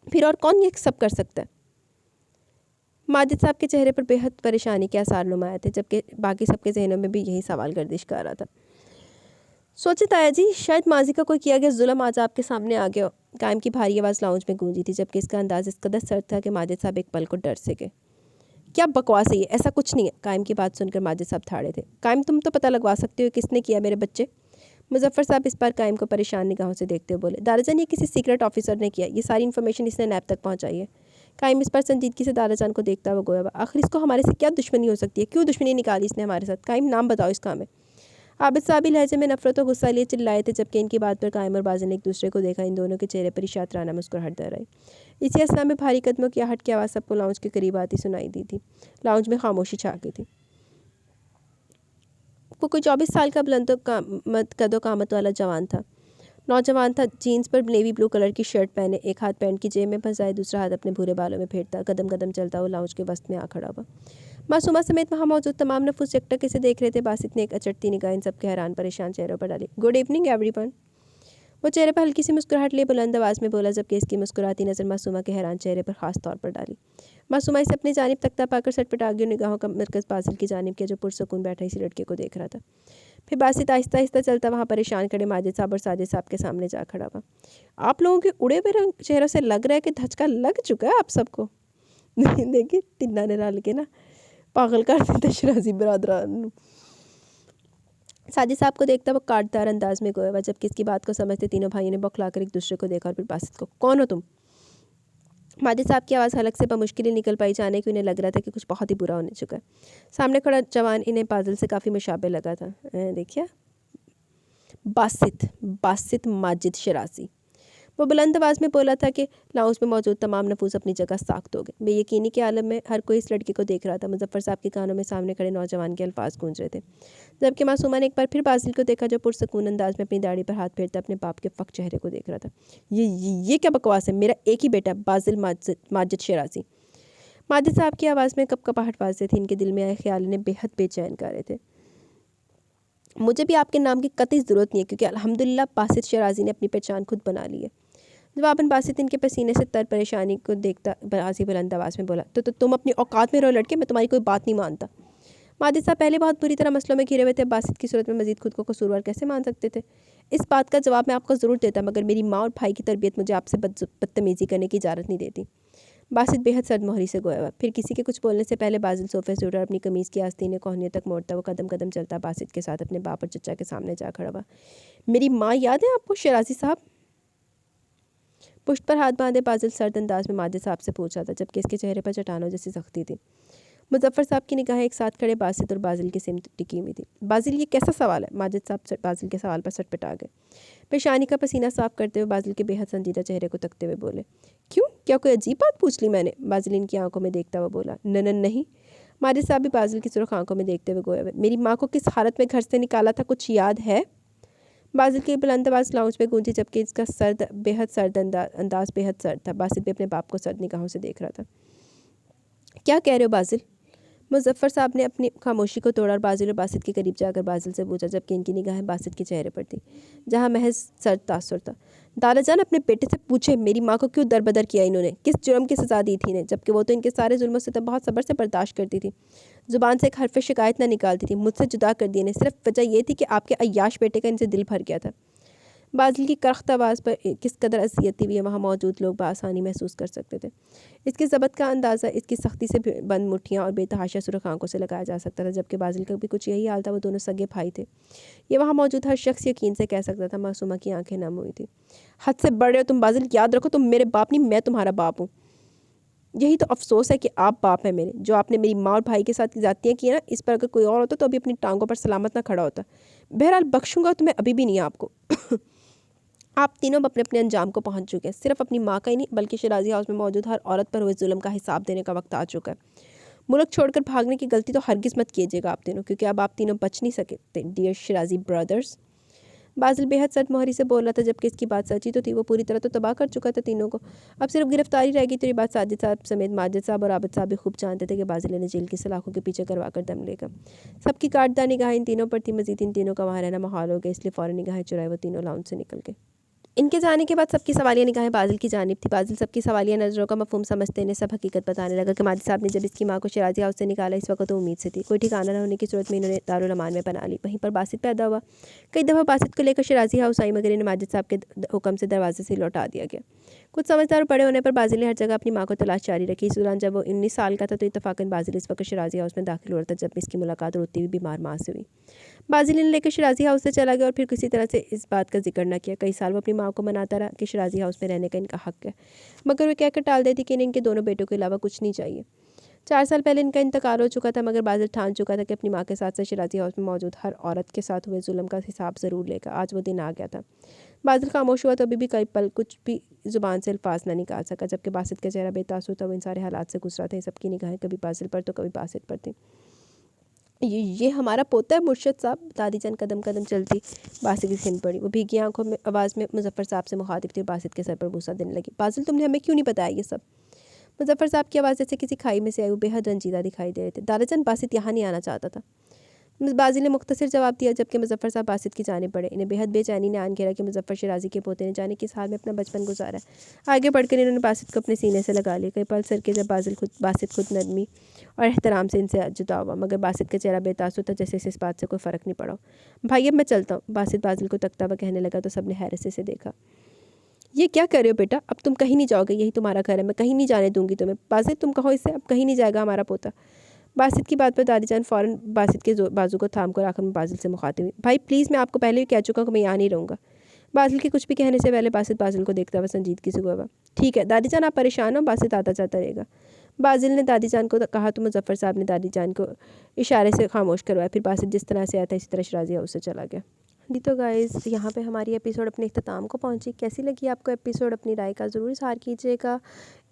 फिर और कौन ये सब कर सकता है? माजिद साहब के चेहरे पर बेहद परेशानी के आसार नुमाया थे, जबकि बाकी सबके जहनों में भी यही सवाल गर्दिश कर रहा था। सोचे ताया जी, शायद माजी का कोई किया गया जुल्म आज आपके सामने आ गया हो। कायम की भारी आवाज़ लाउंज में गूंजी थी, जबकि इसका अंदाज इस कदर सर्द था कि माजिद साहब एक पल को डर से गए। क्या बकवास है ये? ऐसा कुछ नहीं है। कायम की बात सुनकर माजिद साहब ठाड़े थे। कायम, तुम तो पता लगवा सकते हो किसने किया मेरे बच्चे? मुजफ्फर साहब इस बार कायम को परेशान निगाहों से देखते हुए बोले, दादाजान ये किसी सीक्रेट ऑफिसर ने किया। ये सारी इन्फॉर्मेशन इसने नैब तक पहुंचाई है। कायम इस पर संजीदगी से दादाजान को देखता हुआ गोया, आखिर इसको हमारे से क्या दुश्मनी हो सकती है? क्यों दुश्मनी निकाली इसने हमारे साथ? कायम, नाम बताओ इसका हमें। आबिद साहब भी लहजे में नफरत और गुस्सा लिए चिल्लाए थे, जबकि इनकी बात पर कायम और बाजिल ने एक दूसरे को देखा। इन दोनों के चेहरे पर इशातराना मुस्कुराहट दर आई। इसी असना में भारी कदमों की आहट की आवाज़ सबको लाउंज के करीब आती सुनाई दी थी। लाउंज में खामोशी छा गई थी। वो कोई 24 साल का बुलंद कदो कामत वाला नौजवान था। जीन्स पर नेवी ब्लू कलर की शर्ट पहने, एक हाथ पैंट की जेब में फंसाए, दूसरा हाथ अपने भूरे बालों में फेरता कदम कदम चलता वो लाउंज के वस्त में आ खड़ा हुआ। मासूमा समेत वहाँ मौजूद तमाम नफूस चकटक से देख रहे थे। बासित ने एक अचटती निगाह इन सबके हैरान परेशान चेहरों पर डाली। Good evening everyone. वो चेहरे पर हल्की सी मुस्कुराहट लिए बुलंद आवाज़ में बोला, जबकि इसकी मुस्कुराती नज़र मासूमा के हैरान चेहरे पर खास तौर पर डाली। मासूमा इसे अपनी जानिब तख्ता पाकर सटपटा गई। निगाहों का मरकज़ बासिल की जानिब किया, जो पुरसकून बैठा इसी लड़के को देख रहा था। फिर बासित आहिस्ता आहिस्ता चलता वहाँ परेशान खड़े माजिद साहब और साजिद साहब के सामने जा खड़ा हुआ। आप लोगों के उड़े हुए रंग चेहरों से लग रहा है कि धचका लग चुका है आप सबको। देखिए तिन्ना ने डाल के ना पागल कर देते शराजी बरादरान। साजिद साहब को देखता वो काटदार अंदाज में गोया हुआ, जबकि इसकी बात को समझते तीनों भाइयों ने बौखलाकर एक दूसरे को देखा और फिर बासित को, कौन हो तुम? माजिद साहब की आवाज़ हलक से बमुश्किल निकल पाई, जाने कि उन्हें लग रहा था कि कुछ बहुत ही बुरा होने चुका है। सामने खड़ा जवान इन्हें बादल से काफ़ी मुशाबे लगा था। देखिए, बासित माजिद शराजी। वो बुलंद आवाज़ में बोला था कि लाउंज में मौजूद तमाम नफूस अपनी जगह साख्त हो गए। बेयकीनी के आलम में हर कोई इस लड़के को देख रहा था। मुजफ्फर साहब के कानों में सामने खड़े नौजवान के अल्फाज गूंज रहे थे, जबकि मासूमा ने एक बार फिर बाजिल को देखा, जो पुरसकून अंदाज में अपनी दाढ़ी पर हाथ फेरता अपने बाप के फ़क चेहरे को देख रहा था। ये क्या बकवास है? मेरा एक ही बेटा बाजिल माजिद शराजी। माजिद साहब की आवाज़ में कपकपाहट वाज़ेह थी। इनके दिल में आए ख्याल इन्हें बेहद बेचैन कर रहे थे। मुझे भी आपके नाम की कतई ज़रूरत नहीं है, क्योंकि अल्हम्दुलिल्लाह बासित शराजी ने अपनी पहचान खुद बना ली है। जवाबन बासित इनके पसीने से तर परेशानी को देखता बाजी बुलंद आवाज़ में बोला, तो तुम अपनी औकात में रहो लड़के, मैं तुम्हारी कोई बात नहीं मानता। माजिद साहब पहले बहुत बुरी तरह मसलों में घिरे हुए थे। बासित की सूरत में मजीद खुद को कसूरवार कैसे मान सकते थे? इस बात का जवाब मैं आपको ज़रूर देता, मगर मेरी माँ और भाई की तरबियत मुझे आपसे बदतमीज़ी करने की इजाज़त नहीं देती। बासित बेहद सर्द मोहरी से गोया हुआ। फिर किसी के कुछ बोलने से पहले बाजिल सोफे से उठा, अपनी कमीज़ की आस्तीनें कोहनियों तक मोड़ता हुआ कदम कदम चलता बासित के साथ अपने बाप और चचा के सामने जा खड़ा हुआ। मेरी माँ याद है आपको शराजी साहब? पुष्ट पर हाथ बांधे बाजिल सर्द अंदाज में माजिद साहब से पूछा था, जबकि इसके चेहरे पर चट्टानों जैसी सख्ती थी। मुजफ्फर साहब की निगाहें एक साथ खड़े बासित और बाजिल की सिमत टिकी हुई थी। बाजिल, ये कैसा सवाल है? माजिद साहब बाजिल के सवाल पर सटपटा गए। पेशानी का पसीना साफ करते हुए बाजिल के बेहद संजीदा चेहरे को तकते हुए बोले, क्यों, क्या कोई अजीब बात पूछ ली मैंने? बाजिल इनकी आंखों में देखता हुआ बोला, नन नहीं। माजिद साहब भी बाजिल की सुर्ख आंखों में देखते हुए गोया, मेरी माँ को किस हालत में घर से निकाला था, कुछ याद है? बाजिल की बुलंद आवाज़ लाउंज में गूंजी, जबकि इसका बेहद सर्द अंदाज बेहद सर्द था। बासित भी अपने बाप को सर्द निगाहों से देख रहा था। क्या कह रहे हो बाजिल? मुजफ्फर साहब ने अपनी खामोशी को तोड़ा और बाजिल और बासित के करीब जाकर बाजिल से पूछा, जबकि इनकी निगाहें बासित के चेहरे पर थी, जहाँ महज सर्द तासुर था। दादाजान अपने बेटे से पूछे, मेरी माँ को क्यों दरबदर किया इन्होंने, किस जुर्म की सज़ा दी थी इन्हें, जबकि वो तो इनके सारे जुल्मों से तो बहुत सब्र से बर्दाश्त करती थी। ज़ुबान से एक हरफ शिकायत ना निकालती थी। मुझसे जुदा कर दिए इन्हें सिर्फ वजह ये थी कि आपके अय्याश बेटे का इनसे दिल भर गया था। बाजिल की करख्त आवाज़ पर किस कदर अज़ियत थी ये वहाँ मौजूद लोग बआसानी महसूस कर सकते थे। इसकी ज़बत का अंदाज़ा इसकी सख्ती से बंद मुठ्ठियाँ और बेतहाशा सुर्ख आंखों से लगाया जा सकता था, जबकि बाजिल का भी कुछ यही हाल था। वो दोनों सगे भाई थे। ये वहाँ मौजूद हर शख्स यकीन से कह सकता था। मासूमा की आंखें नम हुई थी। हद से बढ़ रहे हो तुम बाजिल, याद रखो तुम मेरे बाप नहीं, मैं तुम्हारा बाप हूँ। यही तो अफसोस है कि आप बाप हैं मेरे। जो आपने मेरी माँ और भाई के साथ ज़्यादतियाँ की ना, इस पर अगर कोई और होता तो अभी अपनी टांगों पर सलामत ना खड़ा होता। बहरहाल बख्शूंगा तुम्हें अभी भी नहीं आपको। आप तीनों अपने अपने अंजाम को पहुंच चुके हैं। सिर्फ अपनी माँ का ही नहीं, बल्कि शराजी हाउस में मौजूद हर औरत पर हुए जुल्म का हिसाब देने का वक्त आ चुका है। मुल्क छोड़कर भागने की गलती तो हरगिज़ मत कीजिएगा आप तीनों, क्योंकि अब आप तीनों बच नहीं सकते। Dear शराजी brothers. बाजिल बेहद सख्त मोहरी से बोल रहा था, जबकि इसकी बात सच्ची तो थी। वो पूरी तरह तो तबाह कर चुका था तीनों को। अब सिर्फ गिरफ्तारी रह गई। तो ये बात साजिद साहब समेत माजिद साहब और आबिद साहब भी खूब जानते थे कि बाजिल ने जेल की सलाखों के पीछे करवा कर दम लेगा। सबकी काटदार निगाहें इन तीनों पर थी। मजीद इन तीनों का वहाँ रहना माहौल हो गया, इसलिए फ़ौरन निगाहें चुराए वो तीनों लाउंज से निकल गए। इनके जाने के बाद सबकी सवालिया निगाहें बाजिल की जानिब थी। बाजिल सबकी सवालिया नज़रों का मफहूम समझते इन्हें सब हकीकत बताने लगा कि माजिद साहब ने जब इसकी माँ को शराजी हाउस से निकाला, इस वक्त तो उम्मीद से थी। कोई ठिकाना न होने की सूरत में इन्होंने दारुल अमान में बना ली। वहीं पर बासित पैदा हुआ। कई दफ़ा बासित को लेकर शराजी हाउस आई, मगर इन्हें माजिद साहब के हुक्म से दरवाजे से लौटा दिया गया। कुछ समझदार बड़े होने पर बाजिल ने हर जगह अपनी माँ को तलाश जारी रखी। इस दौरान जब वो 19 साल का था, तो इत्तफाकन बाजिल इस वक्त शराजी हाउस में दाखिल हो रहा था, जब इसकी मुलाकात रोती हुई बीमार माँ से हुई। बाजिल ने लेकर शराजी हाउस से चला गया और फिर किसी तरह से इस बात का जिक्र न किया। कई साल वो अपनी माँ को मनाता रहा कि शराजी हाउस में रहने का इनका हक है, मगर वे कहकर टाल देती कि इन्हें इनके दोनों बेटों के अलावा कुछ नहीं चाहिए। 4 साल पहले इनका इंतकाल हो चुका था, मगर बाजिल ठान चुका था कि अपनी माँ के साथ साथ शराजी हाउस में मौजूद हर औरत के साथ हुए जुल्म का हिसाब ज़रूर लेगा। आज वो दिन आ गया था। बाजिल खामोश हुआ तो अभी भी कई पल कुछ भी ज़ुबान से अल्फाज ना निकाल सका, जबकि बासित का चेहरा बेतासुर था। वो इन सारे हालात से गुजरा था। सबकी निगाहें कभी बाजिल पर तो कभी बासित पर थी। ये हमारा पोता है मुर्शद साहब। दादी जान कदम कदम चलती बासित की सिम पड़ी। वो भीगी आंखों में आवाज़ में मुजफ्फर साहब से मुखातिब थी। बासित के सर पर बूसा देने लगी। बासिल, तुमने हमें क्यों नहीं बताया ये सब? मुजफ्फर साहब की आवाज़ जैसे किसी खाई में से आई। वो बेहद रंजीदा दिखाई दे रहे थे। दादाजान, बासित यहाँ नहीं आना चाहता था। बाजिल ने मुख्तसर जवाब दिया, जबकि मुजफ्फर साहब बासित की जाने पड़े। इन्हें बेहद बेचैनी ने आन घेरा कि मुजफ्फर शराजी के पोते ने जाने किस हाल में अपना बचपन गुजारा है। आगे बढ़कर इन्होंने बासित को अपने सीने से लगा लिया। कई पल सर के जब बासित खुद नरमी और एहतराम से इनसे जुदा हुआ, मगर बासित का चेहरा बेतासुर था, जैसे इस बात से कोई फ़र्क नहीं पड़ा। भाई, अब मैं चलता हूँ। बासित बाजिल को तकता हुआ कहने लगा, तो सब ने हैरत से देखा। ये क्या कर रहे हो बेटा? अब तुम कहीं नहीं जाओगे, यही तुम्हारा घर है, मैं कहीं नहीं जाने दूंगी तुम्हें। बासित, तुम कहो इससे, अब कहीं नहीं जाएगा हमारा पोता। बासित की बात पर दादीजान फ़ौरन बासित के बाजू को थाम कर आखिर में बाजिल से मुखातिब हुई। भाई प्लीज़, मैं आपको पहले भी कह चुका हूँ कि मैं यहाँ नहीं रहूँगा। बाजिल के कुछ भी कहने से पहले बासित बाजिल को देखता हुआ संजीदगी से हुआ। ठीक है दादीजान, आप परेशान हो, बासित आता जाता रहेगा। बाजिल ने दादीजान को कहा तो मुजफ्फर साहब ने दादीजान को इशारे से खामोश करवाया। फिर बासित जिस तरह से आया था, इसी तरह शराजी हाउस से चला गया। जी तो गाइज़, यहाँ पे हमारी एपिसोड अपने इख्तिताम को पहुँची। कैसी लगी आपको एपिसोड? अपनी राय का ज़रूर इज़हार कीजिएगा।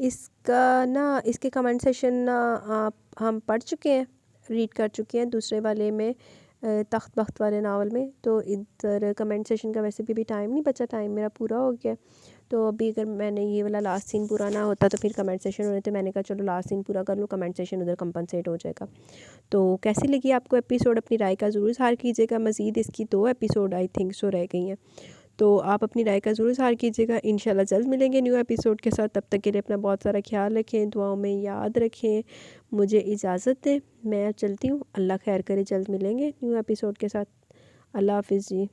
इसके कमेंट सेशन ना आप हम पढ़ चुके हैं, रीड कर चुके हैं दूसरे वाले में, तख्त बख्त वाले नावल में। तो इधर कमेंट सेशन का वैसे भी टाइम नहीं बचा, टाइम मेरा पूरा हो गया। तो अभी अगर मैंने ये वाला लास्ट सीन पूरा ना होता तो फिर कमेंट सेशन होने थे, मैंने कहा चलो लास्ट सीन पूरा कर लूँ, कमेंट सेशन उधर कंपनसेट हो जाएगा। तो कैसी लगी आपको एपिसोड, अपनी राय का ज़रूर इज़हार कीजिएगा। मज़ीद इसकी 2 एपिसोड आई थिंक सो रह गई हैं, तो आप अपनी राय का ज़रूर इज़हार कीजिएगा। इंशाल्लाह जल्द मिलेंगे न्यू एपिसोड के साथ। तब तक के लिए अपना बहुत सारा ख्याल रखें, दुआओं में याद रखें। मुझे इजाज़त दें, मैं चलती हूँ। अल्लाह खैर करे, जल्द मिलेंगे न्यू एपिसोड के साथ। अल्लाह हाफ़िज़ जी।